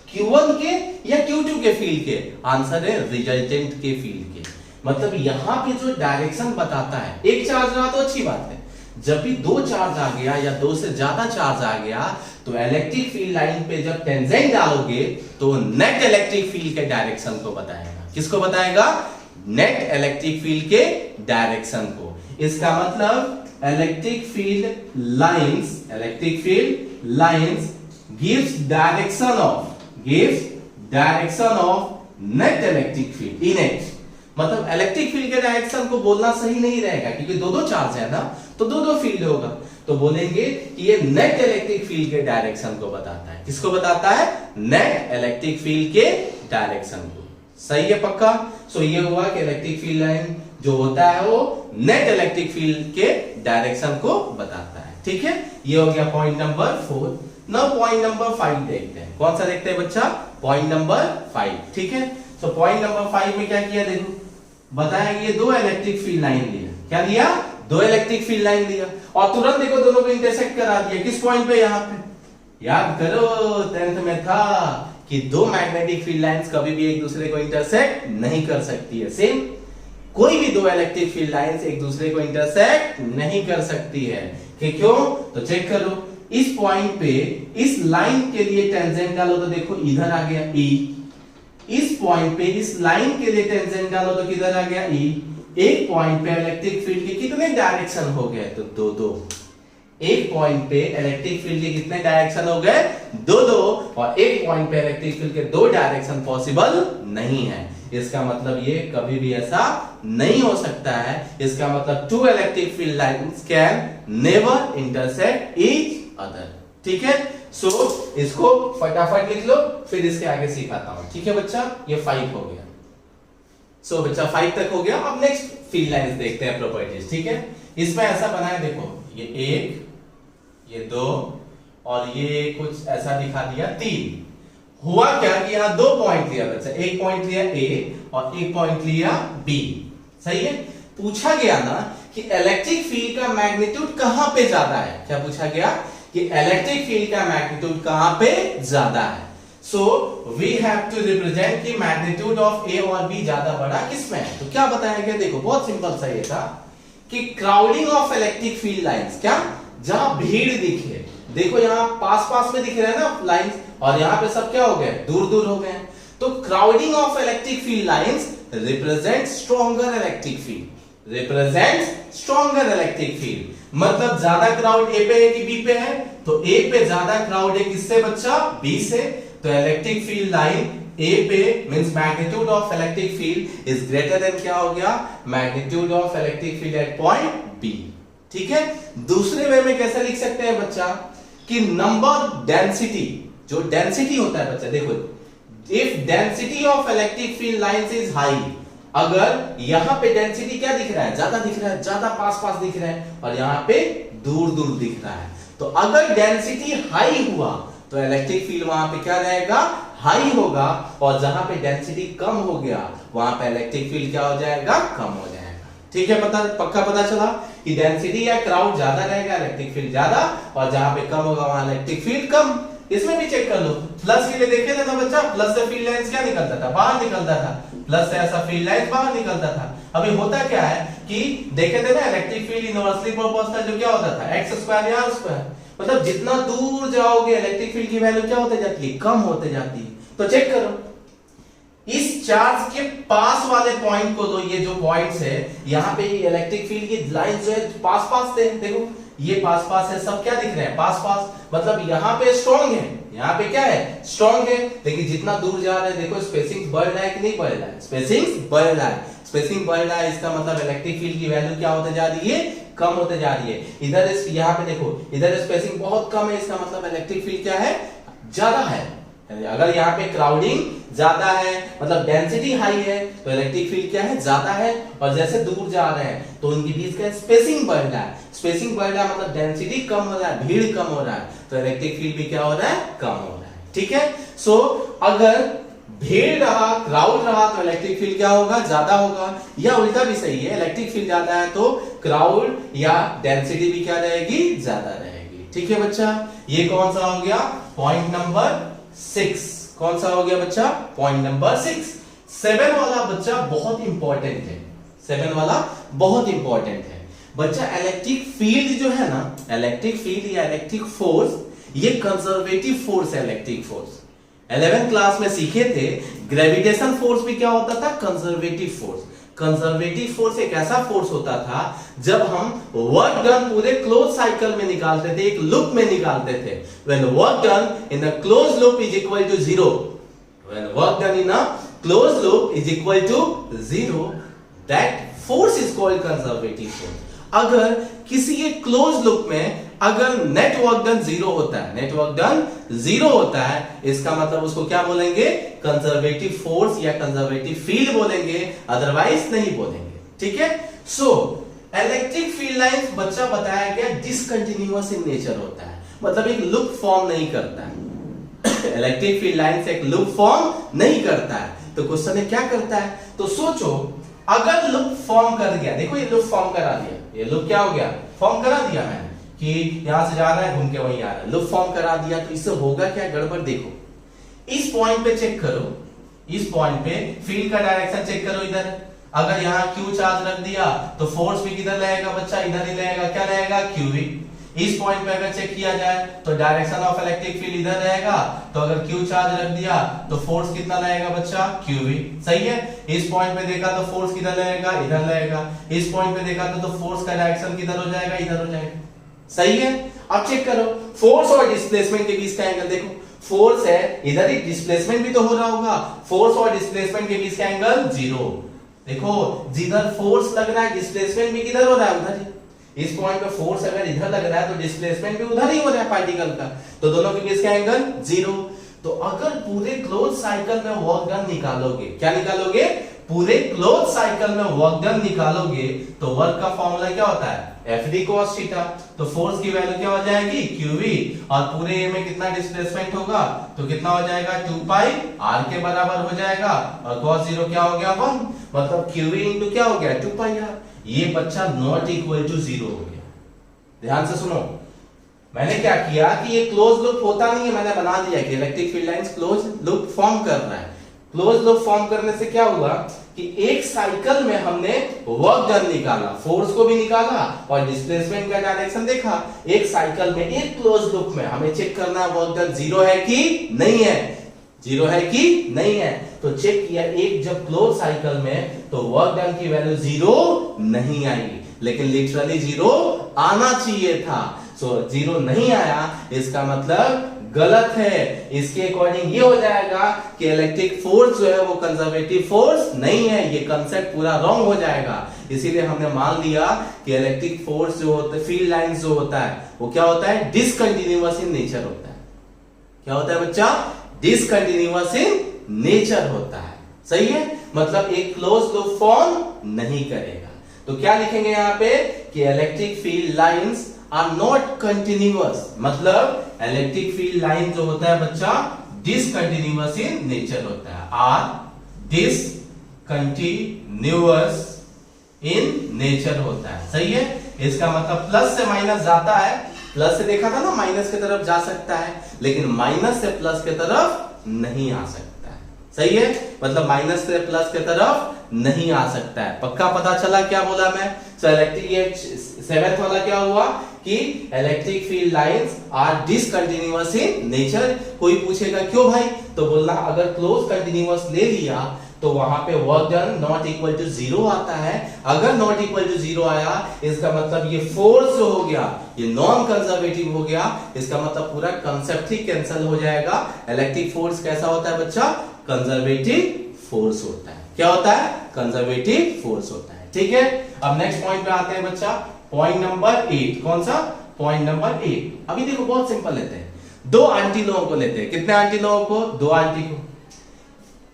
Q1 के या Q2 के फील्ड के। आंसर है रिजल्टेंट के फील्ड के। मतलब यहां पे जो डायरेक्शन बताता है, एक चार्ज रहा तो अच्छी बात है, जब भी 2 चार्ज आ गया या 2 से ज्यादा चार्ज आ गया तो इलेक्ट्रिक फील्ड लाइन पे जब टेंजेंट डालोगे तो नेट इलेक्ट्रिक फील्ड के डायरेक्शन को बताएगा। किसको बताएगा, नेट इलेक्ट्रिक फील्ड के डायरेक्शन को। इसका मतलब electric field lines gives direction of net electric field, इनेट। मतलब इलेक्ट्रिक फील्ड के डायरेक्शन को बोलना सही नहीं रहेगा क्योंकि 2 चार्ज है ना, तो 2 फील्ड होगा, तो बोलेंगे कि ये नेट इलेक्ट्रिक फील्ड के डायरेक्शन को बताता है। किसको बताता है, नेट इलेक्ट्रिक फील्ड के डायरेक्शन को। सही है, पक्का। सो ये हुआ कि इलेक्ट्रिक फील्ड लाइन जो होता है वो नेट इलेक्ट्रिक फील्ड के डायरेक्शन को बताता है, ठीक है। ये हो गया point number 4। Now point number 5 देखते हैं। कौन सा देखते हैं बच्चा, पॉइंट नंबर 5, ठीक है। सो पॉइंट नंबर 5 में क्या किया, देखो बताया कि ये 2 इलेक्ट्रिक फील्ड लाइन लिया। क्या लिया, 2 इलेक्ट्रिक फील्ड लाइन लिया और तुरंत देखो दोनों को इंटरसेक्ट करा दिया। किस पॉइंट पे, यहां पे। याद करो 10th में था कि 2 मैग्नेटिक फील्ड लाइंस कभी भी एक दूसरे को इंटरसेक्ट नहीं कर सकती है। सेम कोई भी 2 इलेक्ट्रिक फील्ड लाइंस एक दूसरे को इंटरसेक्ट नहीं कर सकती है। कि क्यों, तो चेक करो, इस पॉइंट पे इस लाइन के लिए टेंजेंट डालो तो देखो इधर आ गया E। इस पॉइंट पे इस लाइन के लिए टेंजेंट डालो तो किधर आ गया E। एक पॉइंट पे इलेक्ट्रिक फील्ड के कितने डायरेक्शन हो गए, तो 2। एक पॉइंट पे इलेक्ट्रिक फील्ड के कितने डायरेक्शन हो गए, 2। और एक पॉइंट पे इलेक्ट्रिक फील्ड के 2 डायरेक्शन पॉसिबल नहीं है। इसका मतलब ये कभी भी ऐसा नहीं हो सकता है। इसका मतलब 2 electric field lines can never intersect each other, ठीक है। सो इसको फटाफट लिख लो, फिर इसके आगे सिखाता हूं, ठीक है बच्चा। ये 5 हो गया। सो बच्चा 5 तक हो गया। अब नेक्स्ट फील्ड लाइंस देखते हैं प्रॉपर्टीज, ठीक है। इसमें ऐसा बना है, देखो ये 1, ये 2 और ये कुछ ऐसा दिखा दिया 3। हुआ क्या कि यहां 2 पॉइंट लिया बच्चा, एक पॉइंट लिया ए और एक पॉइंट लिया बी, सही है। पूछा गया ना कि इलेक्ट्रिक फील्ड का मैग्नीट्यूड कहां पे ज्यादा है, क्या पूछा गया कि इलेक्ट्रिक फील्ड का मैग्नीट्यूड कहां पे ज्यादा है। So we have to represent कि मैग्नीट्यूड ऑफ ए और बी ज्यादा बड़ा किसमें है। तो क्या बताया गया, देखो बहुत सिंपल सा ये था कि crowding of electric field lines, क्या जहां भीड़ दिखे, देखो यहां पास पास में दिख रहे हैं ना लाइंस, और यहां पे सब क्या हो गए, दूर दूर हो गए। तो crowding of electric field lines represent stronger electric field, represent stronger electric field. मतलब ज्यादा क्राउड ए पे है कि बी पे है, तो ए पे ज्यादा क्राउड है किससे बच्चा, बी से। तो इलेक्ट्रिक फील्ड लाइन ए पे means magnitude of electric field is greater than क्या हो गया, magnitude of electric field at point B, ठीक है। दूसरे वे में कैसे लिख सकते हैं बच्चा कि नंबर डेंसिटी, जो डेंसिटी होता है बच्चा, देखो if density of electric field lines is high, अगर यहां पे डेंसिटी क्या दिख रहा है, ज्यादा दिख रहा है, ज्यादा पास पास दिख रहा है, और यहां पे दूर दूर दिख रहा है, तो अगर डेंसिटी हाई हुआ तो इलेक्ट्रिक फील्ड वहां पे क्या रहेगा, हाई होगा, और जहां पे डेंसिटी कम हो गया वहां पे इलेक्ट्रिक फील्ड क्या हो जाएगा, कम हो जाएगा, ठीक है। पक्का पता चला कि डेंसिटी या क्राउड ज्यादा रहेगा, इलेक्ट्रिक फील्ड ज्यादा, और जहां पे कम होगा वहां इलेक्ट्रिक फील्ड कम। इसमें भी चेक कर लो, प्लस के लिए देखे थे ना बच्चा, प्लस से फील्ड लाइंस क्या निकलता था, बाहर निकलता था, प्लस से ऐसा फील्ड लाइंस बाहर निकलता था। अभी होता क्या है कि देखे थे ना इलेक्ट्रिक फील्ड इनवर्सली प्रोपोर्शनल, जो क्या होता था x स्क्वायर या r स्क्वायर, मतलब जितना दूर जाओगे इलेक्ट्रिक फील्ड की वैल्यू क्या होते जाती है, कम होते जाती है। तो चेक करो, इस चार्ज के पास वाले पॉइंट को दो, ये जो पॉइंट्स है यहाँ पे इलेक्ट्रिक फील्ड की लाइन जो है पास पास थे, देखो ये पास पास है, सब क्या दिख रहे हैं, पास पास, मतलब यहाँ पे स्ट्रॉन्ग है, यहाँ पे क्या है, स्ट्रॉन्ग है। लेकिन जितना दूर जा रहे हैं देखो स्पेसिंग बढ़ रहा है कि नहीं बढ़ रहा है, स्पेसिंग बढ़ रहा है, स्पेसिंग बढ़ रहा है, इसका मतलब इलेक्ट्रिक फील्ड की वैल्यू क्या होते जा रही है, कम होते जा रही है। इधर यहाँ पे देखो, इधर स्पेसिंग बहुत कम है, इसका मतलब इलेक्ट्रिक फील्ड क्या है, ज्यादा है। अगर यहाँ पे क्राउडिंग ज्यादा है, मतलब डेंसिटी हाई है, तो इलेक्ट्रिक फील्ड क्या है, ज्यादा है, और जैसे दूर जा रहे हैं तो उनके बीच का स्पेसिंग बढ़ रहा है, स्पेसिंग बढ़ रहा है मतलब डेंसिटी कम हो रहा है, भीड़ कम हो रहा है, तो इलेक्ट्रिक फील्ड भी क्या हो रहा है, कम हो रहा है, ठीक है। सो अगर भीड़ रहा, क्राउड रहा, तो इलेक्ट्रिक फील्ड क्या होगा, ज्यादा होगा, या उल्टा भी सही है, इलेक्ट्रिक फील्ड ज्यादा है तो क्राउड या डेंसिटी भी क्या रहेगी, ज्यादा रहेगी, ठीक है बच्चा। ये कौन सा हो गया, पॉइंट नंबर 6, कौन सा हो गया बच्चा, पॉइंट नंबर 6। 7 वाला बच्चा बहुत इंपॉर्टेंट है, 7 वाला बहुत इंपॉर्टेंट है बच्चा। इलेक्ट्रिक फील्ड जो है ना, इलेक्ट्रिक फील्ड या इलेक्ट्रिक फोर्स, ये कंजर्वेटिव फोर्स है, इलेक्ट्रिक फोर्स 11th क्लास में सीखे थे। ग्रेविटेशन फोर्स भी क्या होता था, कंजर्वेटिव फोर्स। कंजर्वेटिव फोर्स एक ऐसा फोर्स होता था जब हम वर्क डन पूरे क्लोज साइकिल में निकालते थे, एक लूप में निकालते थे। When work done in a close loop is equal to 0, when work done in a close loop is equal to 0, that force is called conservative force. अगर किसी एक क्लोज लूप में अगर नेट वर्क डन 0 होता है, net work done 0 होता है, इसका मतलब उसको क्या बोलेंगे, कंजर्वेटिव फोर्स या कंजर्वेटिव फील्ड बोलेंगे, अदरवाइज नहीं बोलेंगे, ठीक है। सो इलेक्ट्रिक फील्ड लाइंस बच्चा बताया गया डिसकंटिन्यूअस इन नेचर होता है, मतलब एक लूप फॉर्म नहीं करता है। इलेक्ट्रिक फील्ड लाइंस एक लूप फॉर्म नहीं करता है, तो क्वेश्चन है क्या करता है। तो सोचो अगर लूप फॉर्म कर दिया, देखो ये लूप फॉर्म करा दिया, ये लूप क्या हो गया, फॉर्म करा दिया मैंने कि यहां से जा रहा है घूम के वहीं आ रहा है, लूप फॉर्म करा दिया, तो इससे होगा क्या, गड़बड़। देखो इस पॉइंट पे चेक करो, इस पॉइंट पे फील्ड का डायरेक्शन चेक करो, इधर अगर यहाँ Q चार्ज रख दिया तो फोर्स भी किधर लगेगा बच्चा, इधर ही लगेगा, क्या रहेगा, QV। इस पॉइंट पे अगर चेक किया जाए तो डायरेक्शन ऑफ इलेक्ट्रिक फील्ड इधर रहेगा, तो अगर Q चार्ज रख दिया तो फोर्स कितना लगेगा बच्चा, QV, सही है। इस पॉइंट पे देखा तो फोर्स किधर लगेगा, इधर लगेगा। इस पॉइंट पे देखा तो फोर्स का डायरेक्शन किधर हो जाएगा, इधर हो जाएगा, सही है। अब चेक करो फोर्स और डिस्प्लेसमेंट के बीच का एंगल, देखो फोर्स है इधर ही, डिस्प्लेसमेंट भी तो हो रहा होगा, फोर्स और डिस्प्लेसमेंट के बीच का एंगल 0। देखो जिधर फोर्स लग रहा है डिस्प्लेसमेंट भी किधर हो रहा है, उधर ही। इस पॉइंट पे फोर्स अगर इधर लग रहा है तो डिस्प्लेसमेंट भी उधर ही हो रहा है पार्टिकल का, तो दोनों के बीच का एंगल 0। तो अगर पूरे क्लोज साइकिल में वर्क डन निकालोगे, क्या निकालोगे, पूरे क्लोज साइकिल में वर्क डन निकालोगे तो वर्क का फॉर्मूला क्या होता है, FD cos थीटा। तो फोर्स की वैल्यू क्या हो जाएगी, QV, और पूरे ए में कितना डिस्प्लेसमेंट होगा, तो कितना हो जाएगा 2 पाई r के बराबर हो जाएगा, और cos 0 क्या हो गया 1, मतलब QV इंटू क्या हो गया 2 पाई r। ये बच्चा नॉट इक्वल टू 0 हो गया। ध्यान से सुनो, मैंने क्या किया कि ये क्लोज लूप होता नहीं है, मैंने बना दिया कि electric field lines close loop form कर रहा है। क्लोज लूप फॉर्म करने से क्या हुआ कि एक साइकिल में हमने वर्क डन निकाला, फोर्स को भी निकाला और डिस्प्लेसमेंट का डायरेक्शन देखा। एक साइकिल में, एक क्लोज लूप में हमें चेक करना है वर्क डन 0 है कि नहीं है, 0 है कि नहीं है। तो चेक किया, एक जब क्लोज साइकिल में तो वर्क डन की वैल्यू 0 नहीं आई, लेकिन लिटरली 0 आना चाहिए था। सो 0 नहीं आया, इसका मतलब गलत है। इसके अकॉर्डिंग ये हो जाएगा कि इलेक्ट्रिक फोर्स जो है वो कंजर्वेटिव फोर्स नहीं है, ये कंसेप्ट पूरा रॉन्ग हो जाएगा। इसीलिए हमने मान लिया कि इलेक्ट्रिक फोर्स जो होता है, फील्ड लाइंस जो होता है वो क्या होता है, डिसकंटिन्यूअस इन नेचर होता है। क्या होता है बच्चा, डिसकंटिन्यूअस इन नेचर होता है। सही है, मतलब एक क्लोज लूप फॉर्म नहीं करेगा। तो क्या लिखेंगे यहाँ पे कि electric field lines are not continuous, मतलब इलेक्ट्रिक फील्ड लाइन जो होता है बच्चा डिसकंटिन्यूअस इन नेचर होता है, आर डिसकंटिन्यूअस इन नेचर होता है। सही है, इसका मतलब प्लस से माइनस जाता है, प्लस से देखा था ना माइनस की तरफ जा सकता है, लेकिन माइनस से प्लस की तरफ नहीं आ सकता है। सही है, मतलब माइनस से प्लस की तरफ नहीं आ सकता है। पक्का पता चला क्या बोला मैं। सो इलेक्ट्रिक, ये 7th वाला क्या हुआ कि electric field lines are discontinuous in nature. कोई पूछेगा क्यों भाई, तो बोलना अगर क्लोज कंटिन्यूअस ले लिया तो वहां पे work done not equal to 0 आता है। अगर नॉट इक्वल टू 0 आया, इसका मतलब ये फोर्स जो हो गया ये नॉन कंजर्वेटिव हो गया, इसका मतलब पूरा कंसेप्ट ही कैंसिल हो जाएगा। इलेक्ट्रिक फोर्स कैसा होता है बच्चा, कंजर्वेटिव फोर्स होता है। क्या होता है, कंजर्वेटिव फोर्स होता है। ठीक है, अब नेक्स्ट पॉइंट पे आते हैं बच्चा, पॉइंट नंबर 8। कौन सा, पॉइंट नंबर 8। अभी देखो बहुत सिंपल लेते हैं, दो आंटी लोगों को लेते हैं। कितने आंटी लोगों को, दो आंटी को।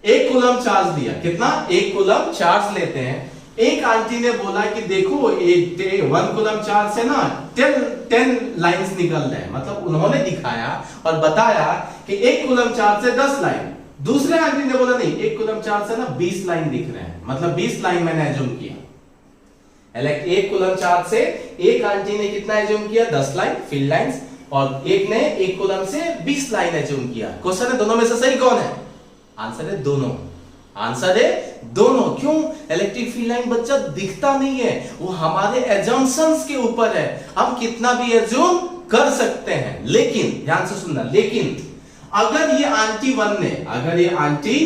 1 कूलम चार्ज दिया, कितना, 1 कूलम चार्ज लेते हैं। एक आंटी ने बोला कि देखो 1 कूलम चार्ज से ना 10 लाइंस निकल रहे हैं, मतलब उन्होंने दिखाया और बताया कि 1 कूलम चार्ज से 10 लाइन। दूसरे आंटी ने बोला नहीं, 1 कूलम चार्ज से ना 20 लाइन दिख रहे हैं, मतलब 20 लाइन मैंने एज्यूम किया। 1 कूलम चार्ज से एक आंटी ने कितना एज्यूम किया, 10 लाइन फील्ड लाइंस, और एक ने 1 कूलम से 20 लाइन एज्यूम किया। क्वेश्चन है दोनों में से सही कौन है, आंसर है दोनों, आंसर है दोनों। क्यों, इलेक्ट्रिक फील्ड लाइन बच्चा दिखता नहीं है, वो हमारे एजम्पशंस के ऊपर है, हम कितना भी एज्यूम कर सकते हैं। लेकिन ध्यान से सुनना, लेकिन अगर ये आंटी 1 ने, अगर ये आंटी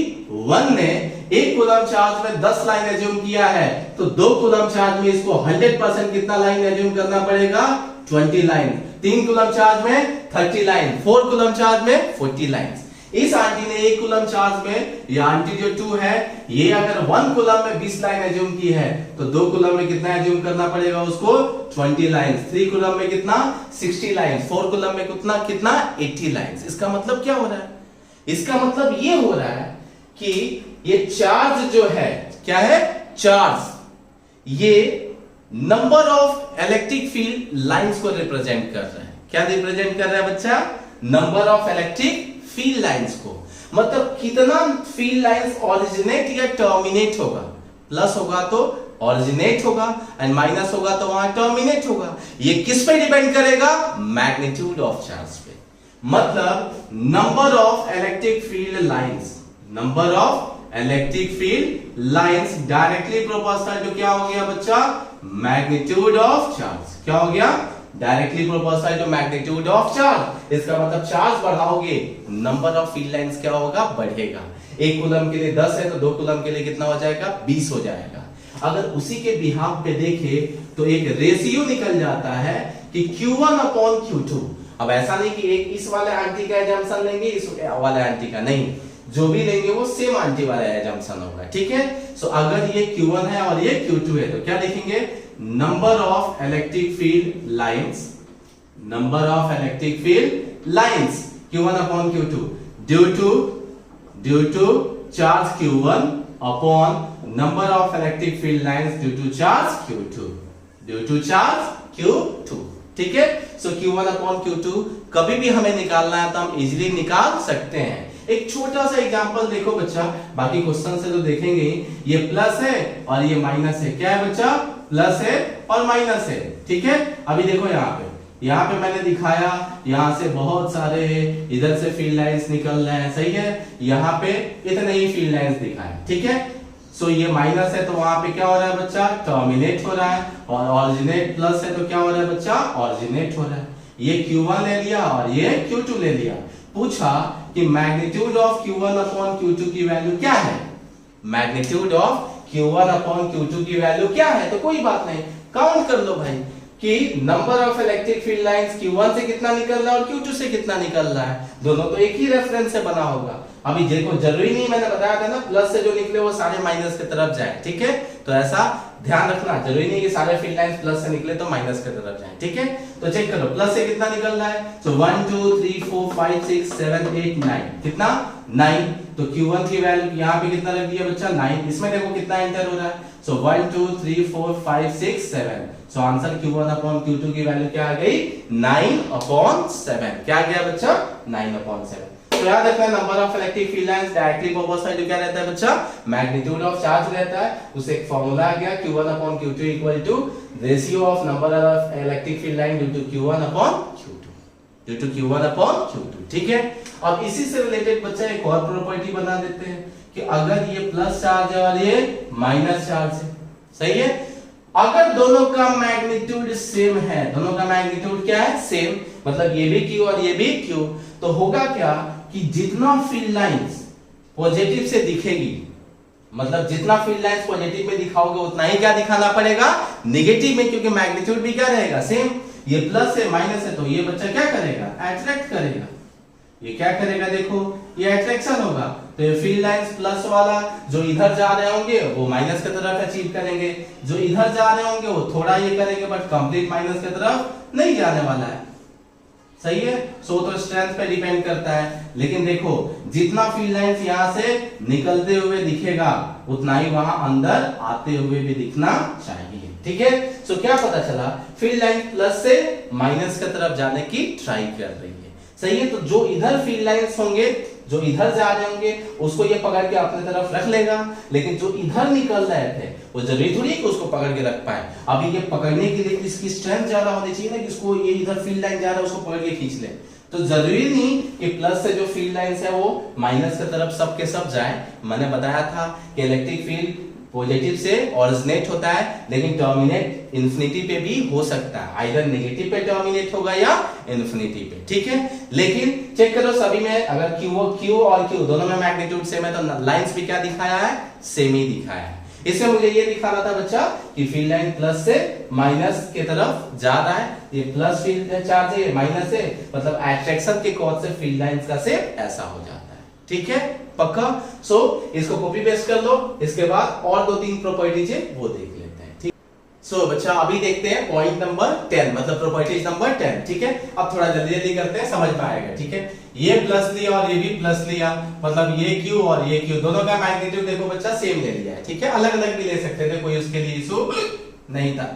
1 ने 1 कूलम चार्ज में 10 लाइन एज्यूम किया है, तो 2 कूलम चार्ज में इसको 100% कितना लाइन एज्यूम करना पड़ेगा, 20 लाइन। 3 कूलम चार्ज में 30 लाइन, 4 कूलम चार्ज में 40 लाइन। इस आंटी ने 1 कूलम चार्ज में, ये आंटी जो 2 है, ये अगर 1 कूलम में 20 लाइन एज्यूम की है, तो 2 कूलम में कितना एज्यूम करना पड़ेगा उसको, 20 लाइन। 3 कूलम में कितना, 60 लाइन। 4 कूलम में कितना 80 लाइन। इसका मतलब क्या हो रहा है, इसका मतलब ये हो रहा है कि ये चार्ज जो है, क्या है, चार्ज, ये number of electric field lines को रिप्रेजेंट कर रहा है। क्या रिप्रेजेंट कर रहा है बच्चा, number of electric field lines को, मतलब कितना फील्ड लाइंस ओरिजिनेट या टर्मिनेट होगा। प्लस होगा तो ओरिजिनेट होगा एंड माइनस होगा तो वहां टर्मिनेट होगा। ये किस पे डिपेंड करेगा, मैग्नीट्यूड ऑफ चार्ज पे। मतलब number of electric field lines, number of electric field lines directly proportional to क्या हो गया बच्चा, मैग्नीट्यूड ऑफ चार्ज। क्या हो गया, directly proportional to magnitude of charge. इसका मतलब charge बढ़ाओगे, number of field lines क्या होगा, बढ़ेगा। 1 कूलम के लिए 10 है तो 2 कूलम के लिए कितना हो जाएगा, 20 हो जाएगा। अगर उसी के बिहाफ पे देखे तो एक रेशियो निकल जाता है कि Q1 अपॉन Q2। अब ऐसा नहीं कि एक इस वाले आंटी का एजम्पशन लेंगे, इस वाले आंटी का नहीं, जो भी लेंगे वो सेम आंटी वाला एजम्पशन होगा। ठीक है, सो अगर ये Q1 है और ये Q2 है तो क्या लिखेंगे, number of electric field lines, number of electric field lines Q1 upon Q2 due to charge Q1 upon number of electric field lines due to charge Q2, due to charge Q2, ठीक है। सो Q1 upon Q2 कभी भी हमें निकालना है तो हम easily निकाल सकते हैं। एक छोटा सा एग्जांपल देखो बच्चा, बाकी क्वेश्चन से तो देखेंगे ही। ये प्लस है और ये माइनस है। क्या है बच्चा? प्लस है और माइनस है, ठीक है। अभी देखो यहाँ पे मैंने दिखाया, यहाँ से बहुत सारे इधर से फील्ड लाइंस निकल रहे हैं, सही है। यहाँ पे इतने ही फील्ड लाइंस दिखाए, ठीक है। सो ये माइनस है तो वहां पे क्या हो रहा है बच्चा? टर्मिनेट हो रहा है। और ऑरिजिनेट प्लस है तो क्या हो रहा है बच्चा? ऑरिजिनेट हो रहा है। ये Q1 ले लिया और ये Q2 ले लिया। पूछा कि magnitude of Q1 upon Q2 की वैल्यू क्या है? Magnitude of Q1 upon Q2 की वैल्यू क्या है? तो कोई बात नहीं, काउंट कर लो भाई कि number of electric field lines Q1 से कितना निकल रहा है और Q2 से कितना निकल रहा है। दोनों तो एक ही रेफरेंस से बना होगा। अभी देखो जरूरी नहीं, मैंने बताया था ना, प्लस से जो निकले वो सारे माइनस की तरफ जाए, ठीक है। तो ऐसा ध्यान रखना, जरूरी नहीं कि सारे फील्ड लाइंस प्लस से निकले तो माइनस की तरफ जाए, ठीक है। तो चेक करो प्लस से कितना निकल रहा है। तो 1 2 3 4 5 6 7 8 9, कितना? 9। तो Q1 की वैल्यू यहाँ पे कितना रख दिया बच्चा? 9। इसमें देखो कितना एंटर हो रहा है। सो 1 2 3 4 5 6 7। So answer Q1 upon Q2 की वैल्यू क्या आ गई? 9/7। क्या आ गया बच्चा? 9/7। तो याद रखना, number of electric field lines directly proportional क्या रहता है बच्चा? मैग्नीट्यूड ऑफ चार्ज रहता है। उसे एक फार्मूला आ गया Q1 upon Q2 equal to ratio of number of electric field line due to Q1 upon Q2, due to Q1 upon Q2, ठीक है। अब इसी से रिलेटेड बच्चा एक और प्रॉपर्टी बना देते हैं कि अगर ये प्लस चार्ज है और ये माइनस चार्ज है, सही है। अगर दोनों का मैग्नीट्यूड सेम है, दोनों का मैग्नीट्यूड क्या है? सेम, मतलब ये भी Q और ये भी Q, तो होगा क्या कि जितना फील्ड लाइंस पॉजिटिव से दिखेगी, मतलब जितना फील्ड लाइंस पॉजिटिव में दिखाओगे उतना ही क्या दिखाना पड़ेगा? नेगेटिव में, क्योंकि मैग्नीट्यूड भी क्या रहेगा? सेम। ये प्लस है माइनस है तो ये बच्चा क्या करेगा? अट्रैक्ट करेगा। ये क्या करेगा? देखो ये अट्रैक्शन होगा। तो ये फील्ड लाइंस प्लस वाला जो इधर जा रहे होंगे वो माइनस की तरफ अचीव करेंगे, जो इधर जा रहे होंगे वो थोड़ा ये करेंगे बट कंप्लीट माइनस की तरफ नहीं जाने वाला है, सही है। सो तो स्ट्रेंथ पे डिपेंड करता है। लेकिन देखो जितना फील्ड लाइंस यहां से निकलते हुए दिखेगा उतना ही वहां अंदर आते हुए भी दिखना चाहिए, ठीक है। सो क्या पता चला? फील्ड लाइन प्लस से माइनस की तरफ जाने की ट्राई कर रही है, सही है। तो जो इधर फील्ड लाइंस होंगे, जो इधर जा रहे होंगे, उसको ये पकड़ के अपने तरफ रख लेगा। लेकिन जो इधर निकल रहे थे वो जरूरी थोड़ी कि उसको पकड़ के रख पाए। अभी ये पकड़ने के लिए इसकी स्ट्रेंथ ज्यादा होनी चाहिए ना, कि इसको ये इधर फील्ड लाइन जा रहा है उसको पकड़ के खींच ले। तो जरूरी नहीं कि प्लस से जो फील्ड लाइंस है वो माइनस की तरफ सब के सब जाए। मैंने बताया था कि इलेक्ट्रिक फील्ड पॉजिटिव से ऑरिजिनेट होता है, लेकिन टर्मिनेट इंफिनिटी पे भी हो सकता है। आइदर नेगेटिव पे टर्मिनेट होगा या इंफिनिटी पे, ठीक है। लेकिन चेक करो सभी में, अगर Q और Q दोनों में मैग्नीट्यूड सेम है तो लाइंस भी क्या दिखाया है? सेम ही दिखाया है। इसमें मुझे ये दिखाना था बच्चा कि फील्ड लाइन प्लस से माइनस की तरफ जा रहा है। ये प्लस फील्ड चार्ज है, माइनस है, मतलब अट्रैक्शन के कॉज से फील्ड लाइंस का शेप ऐसा हो जाता है, ठीक है, पक्का। सो इसको कॉपी पेस्ट कर लो। इसके बाद और 2-3 प्रॉपर्टीज है वो देख लेते हैं, ठीक। सो बच्चा अभी देखते हैं पॉइंट नंबर 10, मतलब प्रॉपर्टीज नंबर 10, ठीक है। अब थोड़ा जल्दी जल्दी करते हैं, समझ में आएगा, ठीक है। ये प्लस लिया और ये भी प्लस लिया, मतलब ये Q और ये Q दोनों का मैग्नीट्यूड देखो बच्चा सेम ले लिया है, ठीक है। अलग अलग भी ले सकते थे, कोई उसके लिए इशू नहीं था।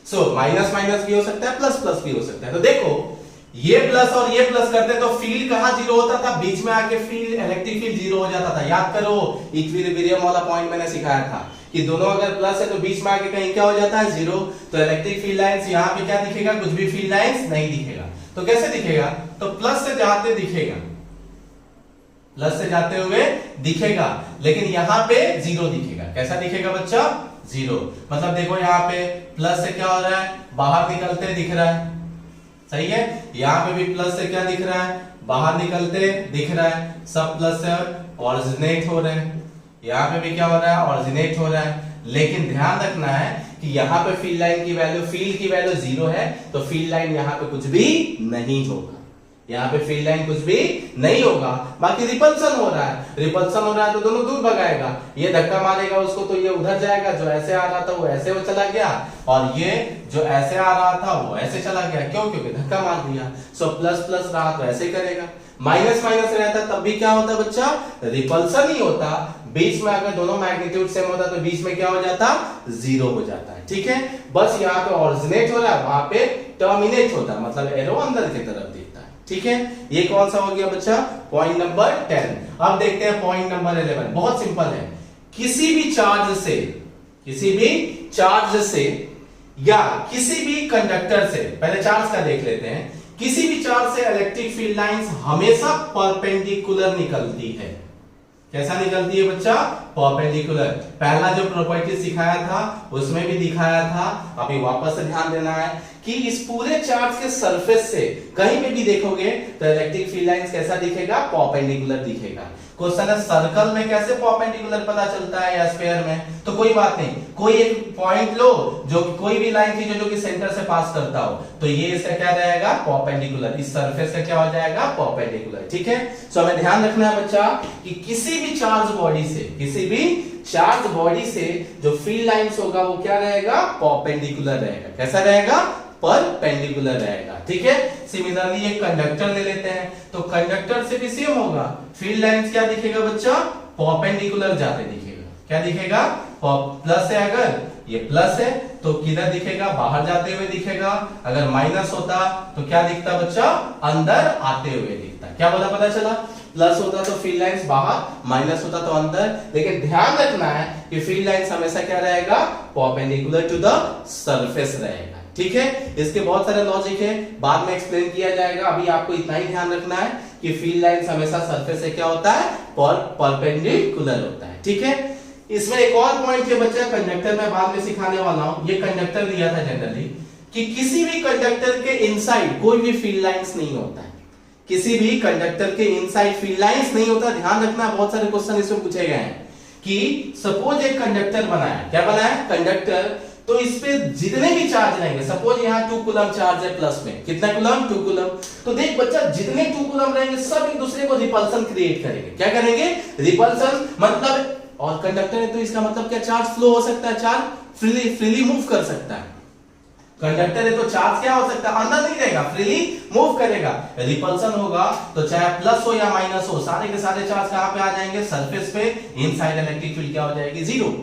सो माइनस माइनस भी हो सकता है, प्लस प्लस भी हो सकता है। तो देखो ये प्लस और ये प्लस करते तो फील्ड कहां जीरो होता था? बीच में आके फील्ड इलेक्ट्रिक फील्ड जीरो हो जाता था। याद करो इक्विलिब्रियम वाला पॉइंट मैंने सिखाया था कि दोनों अगर प्लस है तो बीच में आके कहीं क्या हो जाता है? जीरो। तो इलेक्ट्रिक फील्ड लाइंस यहां पे क्या दिखेगा? कुछ भी फील्ड लाइंस नहीं दिखेगा। तो कैसे दिखेगा? तो प्लस से जाते दिखेगा, प्लस से जाते हुए दिखेगा, लेकिन यहां पे जीरो दिखेगा। कैसा दिखेगा बच्चा? जीरो। मतलब देखो यहाँ पे प्लस से क्या हो रहा है? बाहर निकलते दिख रहा है, सही है। यहाँ पे भी प्लस से क्या दिख रहा है? बाहर निकलते दिख रहा है। सब प्लस से ऑरिजिनेट हो रहे हैं। यहाँ पे भी क्या हो रहा है? ऑरिजिनेट हो रहा है। लेकिन ध्यान रखना है कि यहाँ पे फील्ड लाइन की वैल्यू, फील्ड की वैल्यू जीरो है, तो फील्ड लाइन यहाँ पे कुछ भी नहीं होगा। यहाँ पे फील्ड लाइन कुछ भी नहीं होगा, बाकी रिपल्सन हो रहा है, रिपल्सन हो रहा है तो दोनों दूर भगाएगा, ये धक्का मारेगा उसको तो ये उधर जाएगा, जो ऐसे आ रहा था वो ऐसे वो चला गया, और ये जो ऐसे आ रहा था वो ऐसे चला गया, क्यों? क्योंकि धक्का मार दिया। सो प्लस प्लस रहा तो ऐसे करेगा, माइनस माइनस रहता तब भी क्या होता बच्चा? रिपल्सन ही होता। बीच में अगर दोनों मैग्नीट्यूड सेम होता तो बीच में क्या हो जाता? जीरो हो जाता है, ठीक है। बस यहाँ पे ऑरिजिनेट हो रहा है, वहां पे टर्मिनेट होता है, मतलब एरो अंदर की तरफ दिखता है, ठीक है। ये कौन सा हो गया बच्चा? Point number 10। अब देखते हैं पॉइंट नंबर 11। बहुत सिंपल है, किसी भी चार्ज से या किसी भी कंडक्टर से, पहले चार्ज का देख लेते हैं, किसी भी चार्ज से इलेक्ट्रिक फील्ड लाइंस हमेशा परपेंडिकुलर निकलती है। कैसा निकलती है बच्चा? परपेंडिकुलर। पहला जो प्रॉपर्टी सिखाया था उसमें भी दिखाया था, अभी वापस से ध्यान देना है कि इस पूरे चार्ज के सरफेस से कहीं पे भी देखोगे तो इलेक्ट्रिक फील्ड लाइंस कैसा दिखेगा? परपेंडिकुलर दिखेगा। क्वेश्चन है सर्कल में कैसे परपेंडिकुलर पता चलता है या स्फीयर में? तो कोई बात नहीं, कोई एक पॉइंट लो जो कोई भी लाइन थी जो कि सेंटर से पास करता हो, तो ये इसका क्या रहेगा? परपेंडिकुलर। इस सरफेस का क्या हो जाएगा? परपेंडिकुलर, ठीक है। सो हमें ध्यान रखना है बच्चा कि किसी भी चार्ज बॉडी से जो फील्ड लाइंस होगा वो क्या रहेगा? परपेंडिकुलर रहेगा। कैसा रहेगा? परपेंडिकुलर रहेगा, ठीक है। सिमिलरली एक कंडक्टर ले लेते हैं, तो कंडक्टर से भी सेम होगा, फील्ड लाइंस क्या दिखेगा बच्चा? परपेंडिकुलर जाते दिखेगा। क्या दिखेगा? प्लस है, अगर ये प्लस है तो किधर दिखेगा? बाहर जाते हुए दिखेगा। अगर माइनस होता तो क्या दिखता बच्चा? अंदर आते हुए दिखता। क्या बोला? पता चला? प्लस होता तो फील्ड लाइंस बाहर, माइनस होता तो अंदर। लेकिन ध्यान रखना है कि फील्ड लाइंस हमेशा क्या रहेगा? परपेंडिकुलर टू द सरफेस रहेगा, ठीक है। इसके बहुत सारे लॉजिक है, बाद में एक्सप्लेन किया जाएगा। अभी आपको इतना ही ध्यान रखना है कि फील्ड लाइंस हमेशा सरफेस से क्या होता है? परपेंडिकुलर होता है, ठीक है। इसमें एक और पॉइंट है बच्चा, कंडक्टर में बाद में सिखाने वाला हूं। ये कंडक्टर दिया था जनरली कि किसी भी कंडक्टर के इनसाइड कोई भी फील्ड लाइंस नहीं होता है, किसी भी कंडक्टर के इनसाइड फील्ड लाइंस नहीं होता। ध्यान रखना, बहुत सारे क्वेश्चन इसमें पूछे गए हैं कि सपोज एक कंडक्टर बनाया, क्या बनाया? कंडक्टर। तो इस पे जितने भी चार्ज रहेंगे, सपोज यहाँ 2 कूलम चार्ज है प्लस में, कितना कूलम? 2 कूलम। तो देख बच्चा, जितने 2 कूलम रहेंगे सब एक दूसरे को रिपल्सन क्रिएट करेंगे। क्या करेंगे? रिपल्सन। मतलब, और कंडक्टर है तो इसका मतलब क्या? चार्ज फ्लो हो सकता है, चार्ज फ्रीली मूव कर सकता है। कंडक्टर है तो चार्ज क्या हो सकता है? अंदर नहीं रहेगा, फ्रीली मूव करेगा। रिपल्सन होगा तो चाहे प्लस हो या माइनस हो, सारे के सारे चार्ज कहां पे आ जाएंगे? सरफेस पे। इनसाइड इलेक्ट्रिक फील्ड क्या हो जाएगी? जीरो,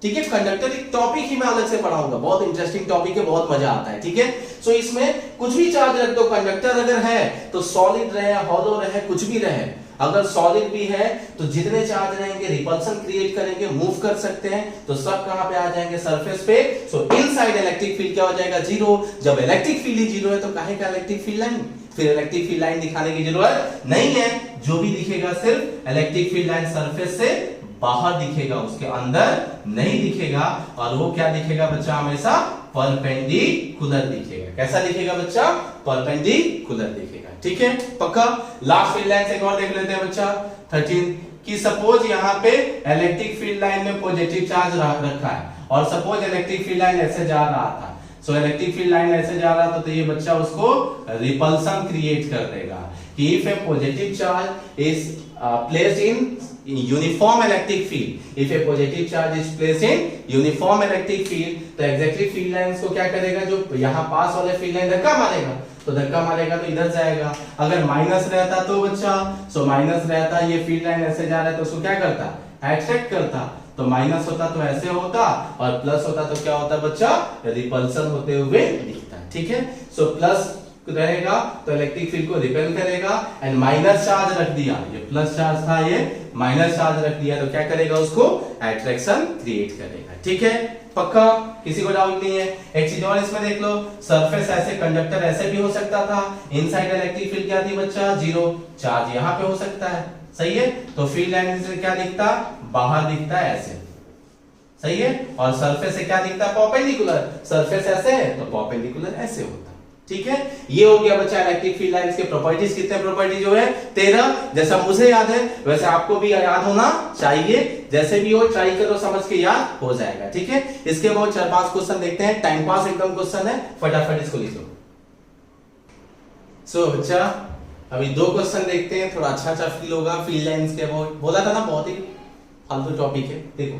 ठीक है। कंडक्टर एक टॉपिक ही मैं अलग से पढ़ाऊंगा, बहुत इंटरेस्टिंग टॉपिक है, बहुत मजा आता है, ठीक है। सो इसमें कुछ भी चार्ज रख दो, कंडक्टर अगर है तो सॉलिड रहे, हॉलो रहे, कुछ भी रहे। अगर सॉलिड भी है तो जितने चार्ज रहेंगे रिपल्सन क्रिएट करेंगे, मूव कर सकते हैं, तो सब कहां पे आ जाएंगे? सरफेस पे। सो इनसाइड इलेक्ट्रिक फील्ड क्या हो जाएगा? जीरो। जब इलेक्ट्रिक फील्ड ही जीरो है तो काहे का इलेक्ट्रिक फील्ड लाइन? फिर इलेक्ट्रिक फील्ड लाइन दिखाने की जरूरत नहीं है। जो भी दिखेगा सिर्फ इलेक्ट्रिक फील्ड लाइन सरफेस से बाहर दिखेगा, उसके अंदर नहीं दिखेगा। और वो क्या दिखेगा बच्चा? हमेशा परपेंडिकुलर दिखेगा। कैसा दिखेगा बच्चा? परपेंडिकुलर दिखेगा, ठीक है। पक्का? लास्ट फील्ड लाइन एक और देख लेते हैं बच्चा, 13, कि सपोज यहाँ पे इलेक्ट्रिक फील्ड लाइन में पॉजिटिव चार्ज रखा है, और सपोज इलेक्ट्रिक फील्ड लाइन ऐसे जा रहा था। सो इलेक्ट्रिक फील्ड लाइन ऐसे जा रहा था तो ये बच्चा उसको रिपल्सन क्रिएट कर देगा कि if A positive charge is placed in uniform electric field, if a positive charge is placed in uniform electric field, तो exactly field lines को क्या करेगा? जो यहाँ पास वाले फील्ड लाइन धक्का मारेगा, तो धक्का मारेगा तो इधर जाएगा। अगर माइनस रहता तो बच्चा, सो माइनस रहता, ये फील्ड लाइन ऐसे जा रहा है तो उसको क्या करता? अट्रैक्ट करता। तो माइनस होता तो ऐसे होता, और प्लस होता तो क्या होता बच्चा? रिपल्सन होते हुए दिखता, ठीक है। सो प्लस रहेगा तो इलेक्ट्रिक फील्ड को रिपेल करेगा, एंड माइनस चार्ज रख दिया, ये प्लस चार्ज था, ये माइनस चार्ज रख दिया, तो क्या करेगा? उसको अट्रैक्शन क्रिएट करेगा, ठीक है। पक्का? किसी को डाउट नहीं है? एक चीज और इसमें देख लो, सरफेस ऐसे, कंडक्टर ऐसे भी हो सकता था। इनसाइड इलेक्ट्रिक फील्ड क्या थी बच्चा? जीरो। चार्ज यहाँ पे हो सकता है, सही है। तो फील्ड लाइन से क्या दिखता? बाहर दिखता है, ऐसे, सही है। और सरफेस से क्या दिखता? परपेंडिकुलर। सरफेस ऐसे है तो परपेंडिकुलर ऐसे होता, ठीक है। ये हो गया बच्चा इलेक्ट्रिक फील्ड लाइंस के प्रॉपर्टीज। कितने प्रॉपर्टी जो है? 13। जैसा मुझे याद है वैसे आपको भी याद होना चाहिए। जैसे भी हो ट्राई करो, समझ के याद हो जाएगा, ठीक है। इसके बाद 4-5 क्वेश्चन देखते हैं, टाइम पास एकदम क्वेश्चन है, फटाफट इसको लिख लो। सो बच्चा अभी दो क्वेश्चन देखते हैं, थोड़ा अच्छा फील होगा। फील्ड लाइंस के अबाउट बोला था ना, बहुत ही फालतू टॉपिक है। देखो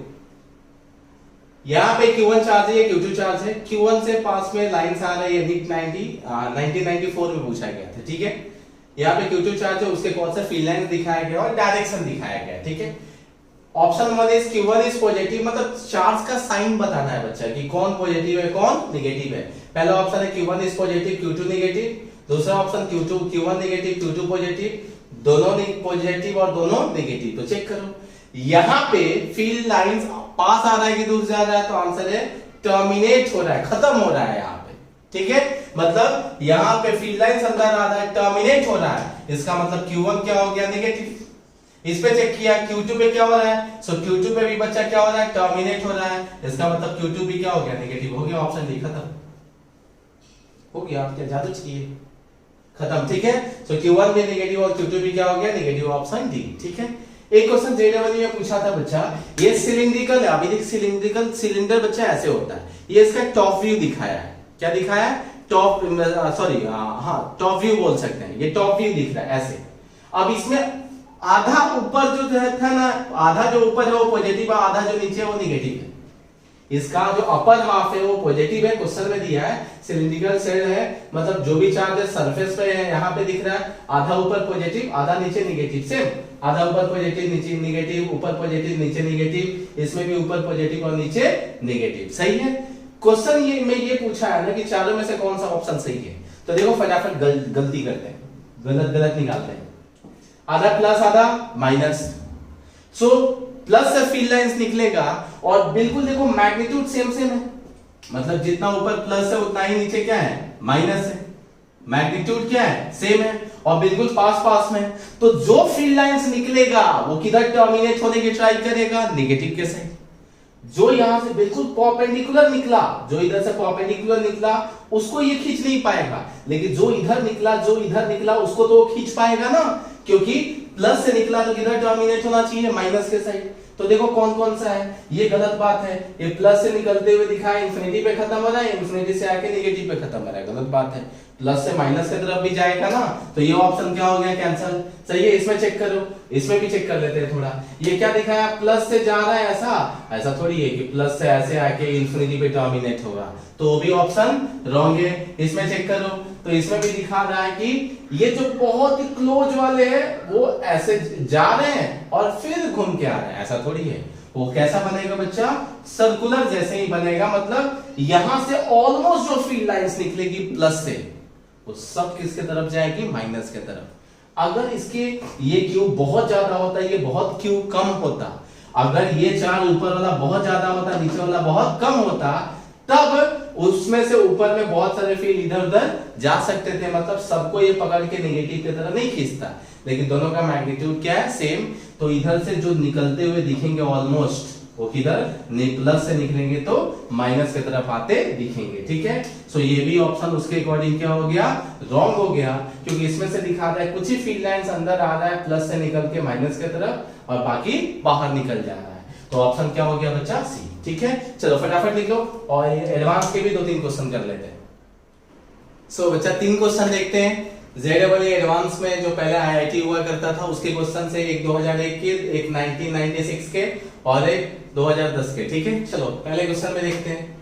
यहाँ पे Q1 चार्ज है, ये Q2 चार्ज है। Q1 से पास में लाइंस आ रही है, 1994 में पूछा गया था, ठीक है। यहाँ पे Q2 चार्ज है, उसके कौन सा फील्ड लाइन दिखाया गया और डायरेक्शन दिखाया गया, ठीक है। Option 1 is Q1 is positive, मतलब चार्ज का साइन बताना है बच्चा कि कौन पॉजिटिव है कौन नेगेटिव है। पहला ऑप्शन है Q1 is positive Q2 negative, दूसरा option Q1 negative Q2 positive, दोनों पॉजिटिव और दोनों नेगेटिव। तो चेक करो यहाँ पे फील्ड लाइंस पास आ रहा है कि दूर जा रहा है, तो आंसर है टर्मिनेट हो रहा है, खत्म हो रहा है यहाँ पे, ठीक है। मतलब यहाँ पे फील्ड लाइंस अंदर आ रहा है, टर्मिनेट हो रहा है, इसका मतलब Q1 क्या हो गया नेगेटिव। इस पे चेक किया Q2 पे क्या हो रहा है, सो Q2 पे भी बच्चा क्या हो रहा है, टर्मिनेट हो रहा है, इसका मतलब Q2 भी क्या हो गया नेगेटिव हो गया। ऑप्शन डी खत्म हो गया, आप क्या जादू चाहिए, खत्म, ठीक है। सो Q1 भी नेगेटिव और Q2 भी क्या हो गया नेगेटिव, ऑप्शन डी, ठीक है। एक क्वेश्चन जेईई में पूछा था बच्चा, ये सिलिंड्रिकल है, अभी देख सिलिंड्रिकल सिलेंडर बच्चा ऐसे होता है, ये इसका टॉप व्यू दिखाया है, क्या दिखाया है, टॉप सॉरी हाँ टॉप व्यू बोल सकते हैं, ये टॉप व्यू दिख रहा है ऐसे। अब इसमें आधा ऊपर जो था ना, आधा जो ऊपर है वो पॉजिटिव है, आधा जो नीचे है वो नेगेटिव है। इसका जो अपर हाफ है वो पॉजिटिव है, क्वेश्चन में दिया है सिलिंड्रिकल शेल है, मतलब जो भी चार्ज है सरफेस पे है, यहाँ पे दिख रहा है आधा ऊपर पॉजिटिव आधा नीचे नेगेटिव, सेम आधा ऊपर पॉजिटिव नीचे नेगेटिव, ऊपर पॉजिटिव नीचे नेगेटिव, इसमें भी ऊपर पॉजिटिव और नीचे नेगेटिव, सही है। क्वेश्चन ये में ये पूछा है ना कि चारों में से कौन सा ऑप्शन सही है, तो देखो फटाफट गलती करते हैं, गलत निकालते हैं। आधा प्लस आधा माइनस, सो प्लस से फील्ड लाइंस निकलेगा और बिल्कुल देखो मैग्नीट्यूड सेम है, मतलब जितना ऊपर प्लस है उतना ही नीचे क्या है माइनस है, मैग्नीट्यूड क्या है सेम है और बिल्कुल पास में। तो जो फील्ड लाइंस निकलेगा वो किधर टर्मिनेट होने की ट्राई करेगा, नेगेटिव के साइड। जो यहां से बिल्कुल परपेंडिकुलर निकला, जो इधर से परपेंडिकुलर निकला उसको ये खींच नहीं पाएगा, लेकिन जो इधर निकला उसको तो वो खींच पाएगा ना, क्योंकि प्लस से निकला तो किधर टर्मिनेट होना चाहिए माइनस के साइड। तो देखो कौन कौन सा है, ये गलत बात है, ये प्लस से निकलते हुए दिखा है इंफिनिटी पे खत्म हो रहा है, इंफिनिटी से आके नेगेटिव पे खत्म हो रहा है, गलत बात है। प्लस से माइनस की तरफ भी जाएगा ना, तो ये ऑप्शन क्या हो गया कैंसिल, सही है। इसमें चेक करो, इसमें भी चेक कर लेते हैं थोड़ा, ये क्या दिखाया प्लस से जा रहा है, ऐसा थोड़ी है कि प्लस से ऐसे आके इंफिनिटी पे टर्मिनेट होगा, तो वो भी ऑप्शन रॉन्ग है। इसमें चेक करो तो इसमें भी दिखा रहा है कि ये जो बहुत ही क्लोज वाले हैं वो ऐसे जा रहे हैं और फिर घूम के आ रहे हैं, ऐसा थोड़ी है। वो कैसा बनेगा बच्चा, सर्कुलर जैसे ही बनेगा, मतलब यहां से ऑलमोस्ट जो फील्ड लाइंस निकलेगी प्लस से वो सब किसके तरफ जाएगी, माइनस के तरफ। अगर इसके ये क्यू बहुत ज्यादा होता, ये बहुत क्यू कम होता, अगर ये चार्ज ऊपर वाला बहुत ज्यादा होता, नीचे वाला बहुत कम होता, तब उसमें से ऊपर में बहुत सारे फील्ड इधर उधर जा सकते थे, मतलब सबको ये पकड़ के नेगेटिव की तरफ नहीं खींचता, लेकिन दोनों का मैग्नीट्यूड क्या है सेम, तो इधर से जो निकलते हुए दिखेंगे ऑलमोस्ट वो किधर प्लस से निकलेंगे तो माइनस की तरफ आते दिखेंगे, ठीक है। सो ये भी ऑप्शन उसके अकॉर्डिंग क्या हो गया, रॉन्ग हो गया, क्योंकि इसमें से दिखा रहा है कुछ ही फील्ड लाइंस अंदर आ रहा है प्लस से निकल के माइनस की तरफ और बाकी बाहर निकल जा रहा है, तो ऑप्शन क्या हो गया बच्चा सी, ठीक है। चलो फटाफट लिख लो और एडवांस के भी 2-3 क्वेश्चन कर लेते हैं। सो बच्चा 3 क्वेश्चन देखते हैं। जेईई एडवांस में जो पहले आईआईटी हुआ करता था उसके क्वेश्चन से, एक 2001 के, एक 1996 के और एक 2010 के, ठीक है। चलो पहले क्वेश्चन में देखते हैं।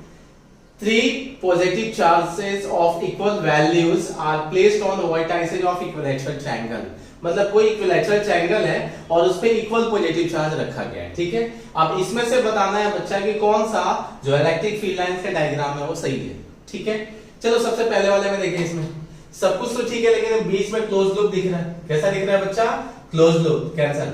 3 positive charges of equal values are placed on vertices of equilateral triangle, मतलब कोई इक्विलैटरल ट्रायंगल है और उस पे इक्वल पॉजिटिव चार्ज रखा गया है, ठीक है। अब इसमें से बताना है बच्चा कि कौन सा जो इलेक्ट्रिक फील्ड लाइंस का डायग्राम है वो सही है, ठीक है। चलो सबसे पहले वाले में देखें, इसमें सब कुछ तो ठीक है लेकिन बीच में क्लोज लूप दिख रहा है, कैसा दिख रहा है बच्चा, close loop, cancel.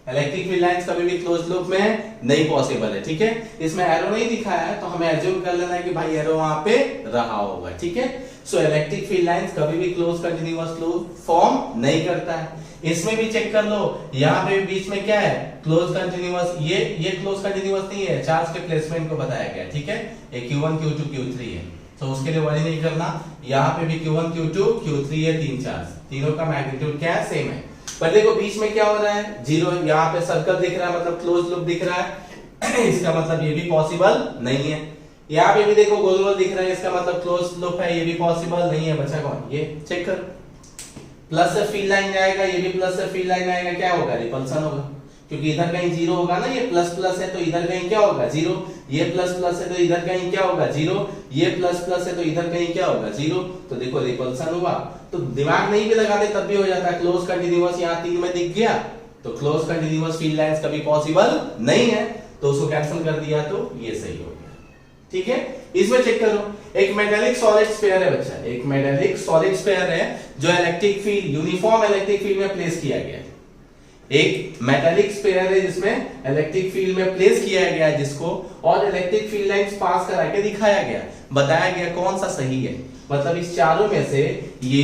Electric field lines कभी भी क्लोज लूप में नहीं पॉसिबल है, ठीक है। इसमें एरो नहीं दिखाया है तो हमें एज्यूम कर लेना है कि भाई एरो वहां पे रहा होगा, ठीक है। सो इलेक्ट्रिक फील्ड लाइंस कभी भी क्लोज कंटीन्यूअस लूप फॉर्म नहीं करता है। इसमें भी चेक कर लो, यहाँ पे बीच में क्या है, क्लोज कंटीन्यूअस, ये क्लोज कंटीन्यूअस नहीं है, चार्ज के प्लेसमेंट को बताया गया, ठीक है। ये Q1 Q2 Q3 है, तो उसके लिए वरी नहीं करना। यहाँ पे भी Q1 Q2 Q3 है, 3 चार्ज, तीनों का मैग्नीट्यूड क्या है, सेम है। पर देखो बीच में क्या हो रहा है, 0, यहाँ पे सर्कल दिख रहा है मतलब क्लोज लूप दिख रहा है इसका मतलब ये भी पॉसिबल नहीं है। यहाँ पे भी देखो गोल गोल दिख रहा है, इसका मतलब क्लोज लूप है, ये भी पॉसिबल नहीं है बच्चा। कौन, ये चेक कर, प्लस से फील्ड लाइन जाएगा, ये भी प्लस से फील्ड लाइन आएगा, क्या होगा? रिपल्सन होगा, क्योंकि इधर कहीं जीरो होगा ना, ये प्लस प्लस है तो इधर कहीं क्या होगा? जीरो। ये प्लस प्लस है तो इधर कहीं क्या होगा? जीरो। ये प्लस प्लस है तो इधर कहीं क्या होगा? जीरो। तो देखो रिपल्सन हुआ। तो दिमाग नहीं भी लगाते तब भी हो जाता है। क्लोज कंटीन्यूअस यहाँ 3 में दिख गया, तो क्लोज कंटीन्यूअस फील्ड लाइंस कभी पॉसिबल नहीं है, तो उसको कैंसिल कर दिया, तो ये सही हो गया। ठीक है, इसमें चेक करो, एक मेटालिक सॉलिड स्फीयर है बच्चा, एक मेटालिक सॉलिड स्फीयर है जो electric field, uniform electric field में प्लेस किया गया है। एक मेटालिक स्फीयर है जिसमें इलेक्ट्रिक फील्ड में प्लेस किया गया है जिसको, और इलेक्ट्रिक फील्ड लाइंस पास करा के दिखाया गया, बताया गया कौन सा सही है। मतलब इस चारों में से ये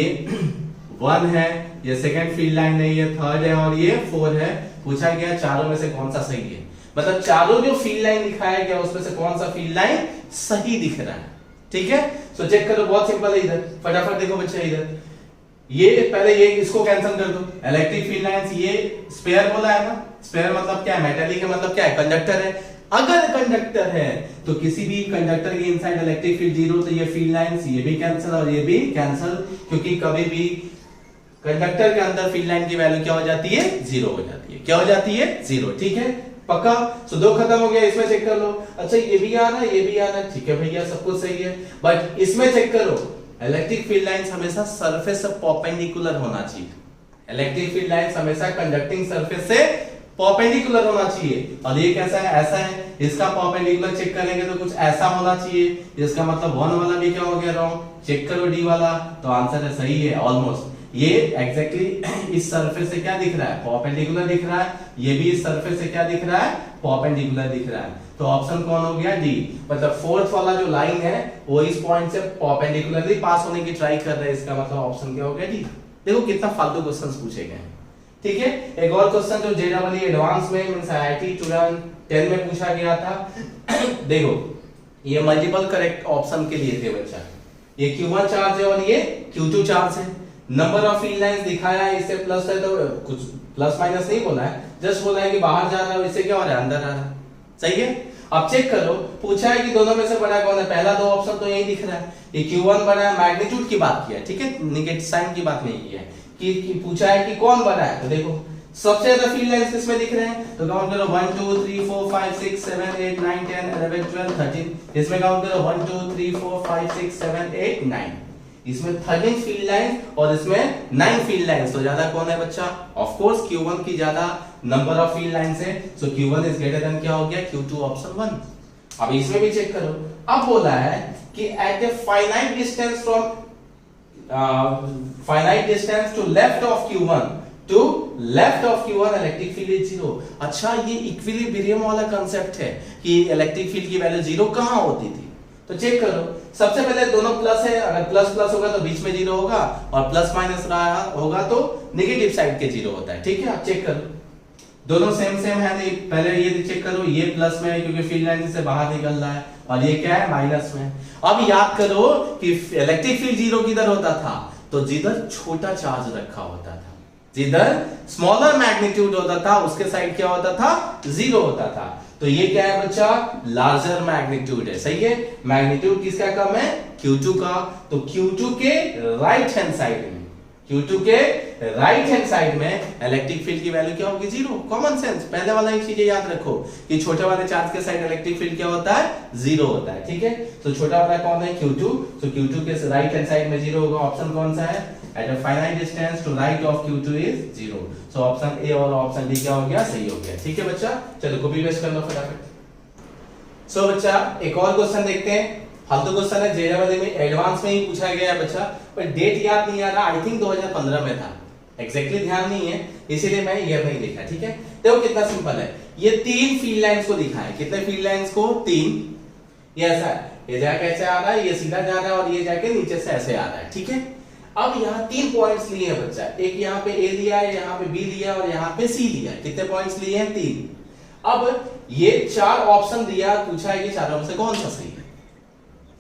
1 है, ये सेकंड फील्ड लाइन है, ये थर्ड है और ये 4 है। पूछा गया चारों में से कौन सा सही है, मतलब चारों जो फील्ड लाइन दिखाया गया उसमें से कौन सा फील्ड लाइन सही दिख रहा है। ठीक है, सो चेक करो, बहुत सिंपल है। इधर फटाफट देखो बच्चा, इधर ये पहले ये इसको कैंसिल कर दो। इलेक्ट्रिक फील्ड लाइंस, ये स्फीयर बोला है ना, स्फीयर मतलब क्या है? मेटालिक है, मतलब क्या है? कंडक्टर है। अगर कंडक्टर है तो किसी भी कंडक्टर के इनसाइड इलेक्ट्रिक फील्ड जीरो, तो ये फील्ड लाइंस ये भी कैंसिल और ये भी कैंसिल, क्योंकि कभी भी कंडक्टर के अंदर फील्ड लाइन की वैल्यू क्या हो जाती है? जीरो हो जाती है। क्या हो जाती है? जीरो। ठीक है, पक्का। सो दो खत्म हो गया, इसमें चेक कर लो। अच्छा ये भी आ रहा है, ये भी आ रहा है, ठीक है भैया, सब कुछ सही है। बट इसमें चेक करो, इलेक्ट्रिक फील्ड लाइंस हमेशा सरफेस से परपेंडिकुलर होना चाहिए। इलेक्ट्रिक फील्ड लाइंस हमेशा कंडक्टिंग सरफेस से परपेंडिकुलर होना चाहिए। और ये कैसा है? ऐसा है। इसका परपेंडिकुलर चेक करेंगे तो कुछ ऐसा होना चाहिए। इसका मतलब 1 वाला भी क्या हो गया? रॉन्ग। चेक करो डी वाला, तो आंसर है सही है ऑलमोस्ट। ये एग्जैक्टली इस सरफेस से क्या दिख रहा है? परपेंडिकुलर दिख रहा है। ये भी इस सरफेस से क्या दिख रहा है? परपेंडिकुलर दिख रहा है। तो ऑप्शन कौन हो गया? डी। मतलब फोर्थ वाला जो लाइन है वो इस पॉइंट से परपेंडिकुलरली पास होने की ट्राई कर रहा है, इसका मतलब ऑप्शन क्या हो गया? डी। देखो कितना फालतू क्वेश्चंस पूछे गए हैं। ठीक है, एक और क्वेश्चन जो जेडब्ल्यू एडवांस में मींस आईआईटी 2010 में पूछा गया था। देखो ये मल्टीपल करेक्ट ऑप्शन के लिए थे बच्चा। ये Q1 चार्ज है और ये Q2 चार्ज है। नंबर ऑफ फील्ड लाइंस दिखाया है, इससे प्लस है तो कुछ प्लस माइनस नहीं बोला है, जस्ट बोला है कि बाहर जा रहा है, इससे क्या हो रहा है? अंदर आ रहा है। सही है। अब चेक करो, पूछा है कि दोनों में से बड़ा कौन है? पहला दो ऑप्शन तो यही दिख रहा है, ये Q1 बड़ा है, मैग्नीट्यूड की बात किया है, ठीक है, नेगेटिव साइन की बात नहीं की है कि पूछा है कि कौन बड़ा है। तो देखो सबसे ज्यादा फील्ड लाइंस किसमें दिख रहे हैं? तो काउंट करो 1 2 3 4 5 6 7 8 9 10 11 12 13। इसमें काउंट करो 1 2 3 4 5 6 7 8 9। इसमें 13 फील्ड लाइंस और इसमें 9 फील्ड लाइंस। तो ज्यादा कौन है बच्चा? ऑफ कोर्स Q1 की ज्यादा नंबर ऑफ फील्ड लाइंस है। सो Q1 इज ग्रेटर देन क्या हो गया? Q2 option 1। अब इसमें भी चेक करो। अब बोला है कि at a finite distance from finite distance to left of Q1 to left of Q1 electric field is zero. अच्छा ये इक्विलिब्रियम वाला कांसेप्ट है कि इलेक्ट्रिक फील्ड की वैल्यू जीरो कहां होती थी? तो चेक करो, सबसे पहले दोनों प्लस है, अगर प्लस प्लस होगा तो बीच में जीरो होगा और प्लस माइनस रहा होगा तो नेगेटिव साइड के जीरो होता है। ठीक है, आप चेक करो, दोनों सेम सेम है नहीं। पहले ये चेक करो, ये प्लस में है क्योंकि फील्ड लाइन से बाहर निकल रहा है, और ये क्या है? माइनस में। अब याद करो कि इलेक्ट्रिक फील्ड जीरो किधर होता था? तो जिधर छोटा चार्ज रखा होता था, जिधर स्मॉलर मैग्नीट्यूड होता था उसके साइड क्या होता था? जीरो होता था। तो ये क्या है बच्चा? लार्जर मैग्नीट्यूड है। सही है, मैग्नीट्यूड किसका कम है? Q2 का। तो Q2 के राइट हैंड साइड में, Q2 के राइट हैंड साइड में इलेक्ट्रिक फील्ड की वैल्यू क्या होगी? जीरो। कॉमन सेंस, पहले वाला एक चीज याद रखो कि छोटे वाले चार्ज के साइड इलेक्ट्रिक फील्ड क्या होता है? जीरो होता है। ठीक है, तो छोटा वाला कौन है? Q2। तो Q2 के राइट हैंड साइड में जीरो होगा। ऑप्शन कौन सा है? At a finite distance to right of Q2 is zero. So option A और ऑप्शन डी क्या हो गया? सही हो गया। ठीक है बच्चा, चलो कॉपी पेस्ट कर लो फटाफट। सो बच्चा एक और क्वेश्चन देखते हैं। फालतू क्वेश्चन है, जेईई में एडवांस में ही पूछा गया है बच्चा, पर डेट याद नहीं आ रहा। आई थिंक 2015 में था, एग्जैक्टली ध्यान नहीं है, इसीलिए मैं ईयर नहीं लिखा। ठीक है, देखो कितना सिंपल है। ये 3 फील्ड लाइंस को दिखा है। कितने फील्ड लाइंस को? 3। ये ऐसा है, ये जाके ऐसे आ रहा है, ये सीधा जा रहा है और ये जाके नीचे से ऐसे आ रहा है। ठीक है, अब यहाँ 3 पॉइंट्स लिए हैं बच्चा, एक यहाँ पे A लिया है, यहाँ पे B लिया और यहाँ पे C लिया है। कितने पॉइंट्स लिए हैं? 3। अब ये 4 ऑप्शन दिया, पूछा है कि चारों में से कौन सा सही है।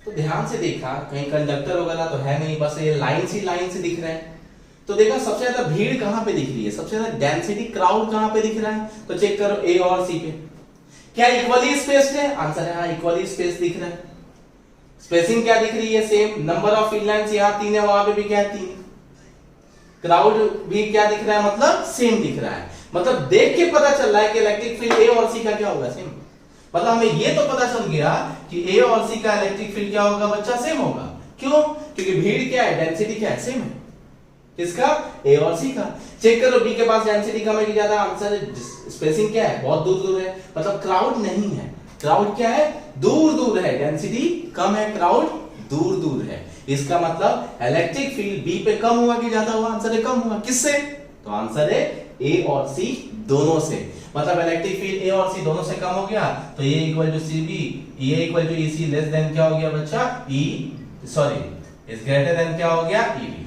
तो ध्यान से देखा, कहीं कंडक्टर वगैरह तो है नहीं, बस ये लाइन से दिख रहे हैं। तो देखा सबसे ज्यादा भीड़ कहां पे दिख रही है? सबसे ज्यादा डेंसिटी क्राउड कहां पे दिख रहा है? तो चेक करो A और C पे। क्या इक्वली स्पेस्ड है? आंसर है हाँ, इक्वली स्पेस दिख रहा है। स्पेसिंग क्या दिख रही है? Same. Number of field lines यहाँ 3 है, वहां पे भी क्या है? 3। क्राउड भी क्या दिख रहा है, मतलब सेम दिख रहा है। मतलब देख के पता चल रहा है कि इलेक्ट्रिक फील्ड ए और सी का क्या होगा, सेम। मतलब हमें ये तो पता चल गया कि ए और सी का इलेक्ट्रिक फील्ड क्या होगा बच्चा, सेम होगा। क्यों? क्योंकि भीड़ क्या है, डेंसिटी क्या है, सेम है। किसका? ए और सी का। चेक करो बी के पास डेंसिटी कम है कि ज्यादा, आंसर स्पेसिंग क्या है, बहुत दूर दूर है। मतलब क्राउड नहीं है, क्राउड क्या है, दूर दूर है, डेंसिटी कम है, क्राउड दूर दूर है। इसका मतलब इलेक्ट्रिक फील्ड बी पे कम हुआ कि ज्यादा हुआ, आंसर है कम हुआ। किससे? तो आंसर है ए और सी दोनों से। मतलब इलेक्ट्रिक फील्ड ए और सी दोनों से कम हो गया तो ए equal to C B, A equal to E C less than क्या हो गया बच्चा, ई सॉरी इज ग्रेटर देन क्या हो गया, ई बी।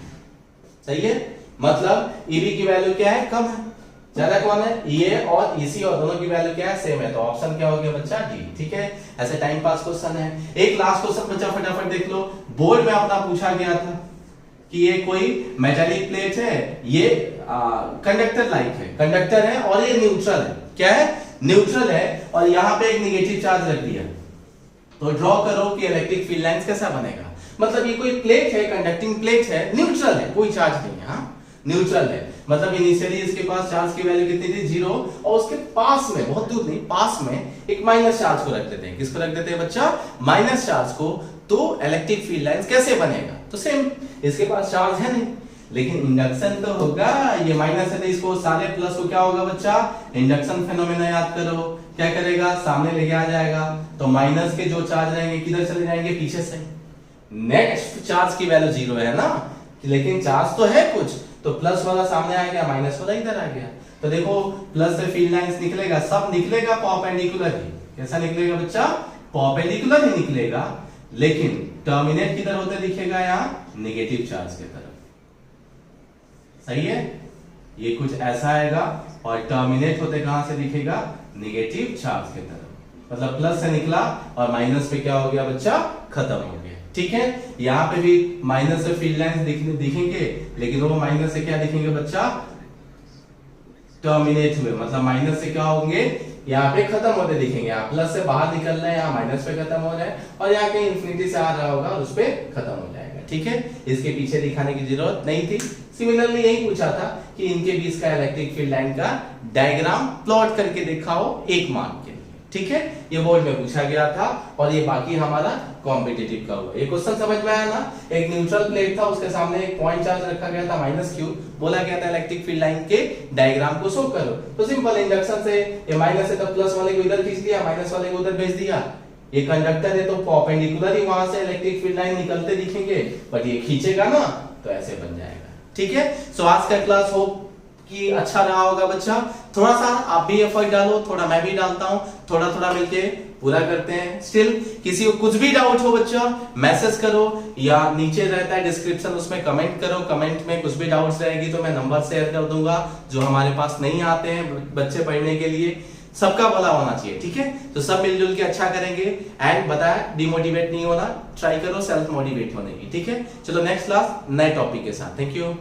सही है, मतलब ई बी की वैल्यू क्या है, कम है। ज्यादा कौन है, ए और ई सी, और दोनों की वैल्यू क्या है, सेम है। तो ऑप्शन क्या हो गया बच्चा, डी। ठीक है, ऐसे टाइम पास क्वेश्चन है। एक लास्ट क्वेश्चन बच्चा फटाफट देख लो, बोर्ड में अपना पूछा गया था कि ये कोई मेटालिक प्लेट है, ये कंडक्टर लाइक है, कंडक्टर है और ये न्यूट्रल है। क्या है, न्यूट्रल है, और यहाँ पे एक नेगेटिव चार्ज रख दिया। तो ड्रॉ करो कि इलेक्ट्रिक फील्ड लाइंस कैसा बनेगा। मतलब ये कोई प्लेट है, कंडक्टिंग प्लेट है, न्यूट्रल है, कोई चार्ज नहीं है, हाँ न्यूट्रल है। मतलब इनिशियली इसके पास चार्ज की वैल्यू कितनी थी, 0, और उसके पास में, बहुत दूर नहीं, पास में एक माइनस चार्ज को रख देते हैं। किसको रख देते हैं बच्चा, माइनस चार्ज को। तो इलेक्ट्रिक फील्ड लाइंस कैसे बनेगा, तो सेम, इसके पास चार्ज है नहीं, लेकिन इंडक्शन तो होगा, ये माइनस है तो इसको सारे प्लस को क्या होगा बच्चा, इंडक्शन फेनोमेना याद करो, क्या करेगा, सामने लेके आ जाएगा। तो माइनस के जो चार्ज रहेंगे किधर चले जाएंगे, पीछे से। नेक्स्ट चार्ज की वैल्यू 0 है ना, लेकिन चार्ज तो है कुछ, तो प्लस वाला सामने आ गया, माइनस वाला इधर आ गया। तो देखो प्लस से फील्ड लाइंस निकलेगा, सब निकलेगा परपेंडिकुलर ही। कैसा निकलेगा बच्चा, परपेंडिकुलर ही निकलेगा, लेकिन टर्मिनेट किधर होते दिखेगा, यहाँ नेगेटिव चार्ज की तरफ। सही है, ये कुछ ऐसा आएगा और टर्मिनेट होते कहां से दिखेगा, नेगेटिव चार्ज की तरफ। मतलब प्लस से निकला और माइनस पे क्या हो गया बच्चा, खत्म हो गया। ठीक है, यहाँ पे भी माइनस से फील्ड लाइंस दिखेंगे, लेकिन वो माइनस से क्या दिखेंगे बच्चा, टर्मिनेट हुए। मतलब माइनस से क्या होंगे, यहाँ पे खत्म होते दिखेंगे। यहाँ प्लस से बाहर निकल रहे हैं, यहाँ माइनस पे खत्म हो रहा है, और यहाँ कहीं इंफिनिटी से आ रहा होगा और उस पे खत्म हो जाएगा। ठीक है, इसके पीछे दिखाने की जरूरत नहीं थी। सिमिलरली यही पूछा था कि इनके बीच का इलेक्ट्रिक फील्ड लाइन का डायग्राम प्लॉट करके दिखाओ 1 मार्क के लिए। ठीक है, ये बोर्ड में पूछा गया था, और ये बाकी हमारा कॉम्पिटिटिव का हुआ। ये क्वेश्चन समझ में आया ना, एक न्यूट्रल प्लेट था, उसके सामने एक पॉइंट चार्ज रखा गया था -q, बोला गया था इलेक्ट्रिक फील्ड लाइन के डायग्राम को शो करो। तो सिंपल, इंडक्शन से ये माइनस है तो प्लस वाले को इधर खींच दिया, माइनस वाले को उधर भेज दिया। ये कंडक्टर है तो परपेंडिकुलर ही वहां से इलेक्ट्रिक फील्ड लाइन निकलते दिखेंगे, बट ये खींचेगा ना तो ऐसे बन जाएगा। ठीक है, सो आज का क्लास होप कि अच्छा रहा होगा बच्चा। थोड़ा सा आप भी एफर्ट डालो, थोड़ा मैं भी डालता हूं, थोड़ा थोड़ा मिलके पूरा करते हैं। स्टिल किसी को कुछ भी डाउट हो बच्चा, मैसेज करो, या नीचे रहता है डिस्क्रिप्शन, उसमें कमेंट करो। कमेंट में कुछ भी डाउट्स रहेगी तो मैं नंबर शेयर कर दूंगा, जो हमारे पास नहीं आते हैं बच्चे पढ़ने के लिए। सबका भला होना चाहिए, ठीक है, तो सब मिलजुल के अच्छा करेंगे। एंड बताया, डिमोटिवेट नहीं होना, ट्राई करो सेल्फ मोटिवेट होने की। ठीक है, चलो नेक्स्ट क्लास नए टॉपिक के साथ। Thank you.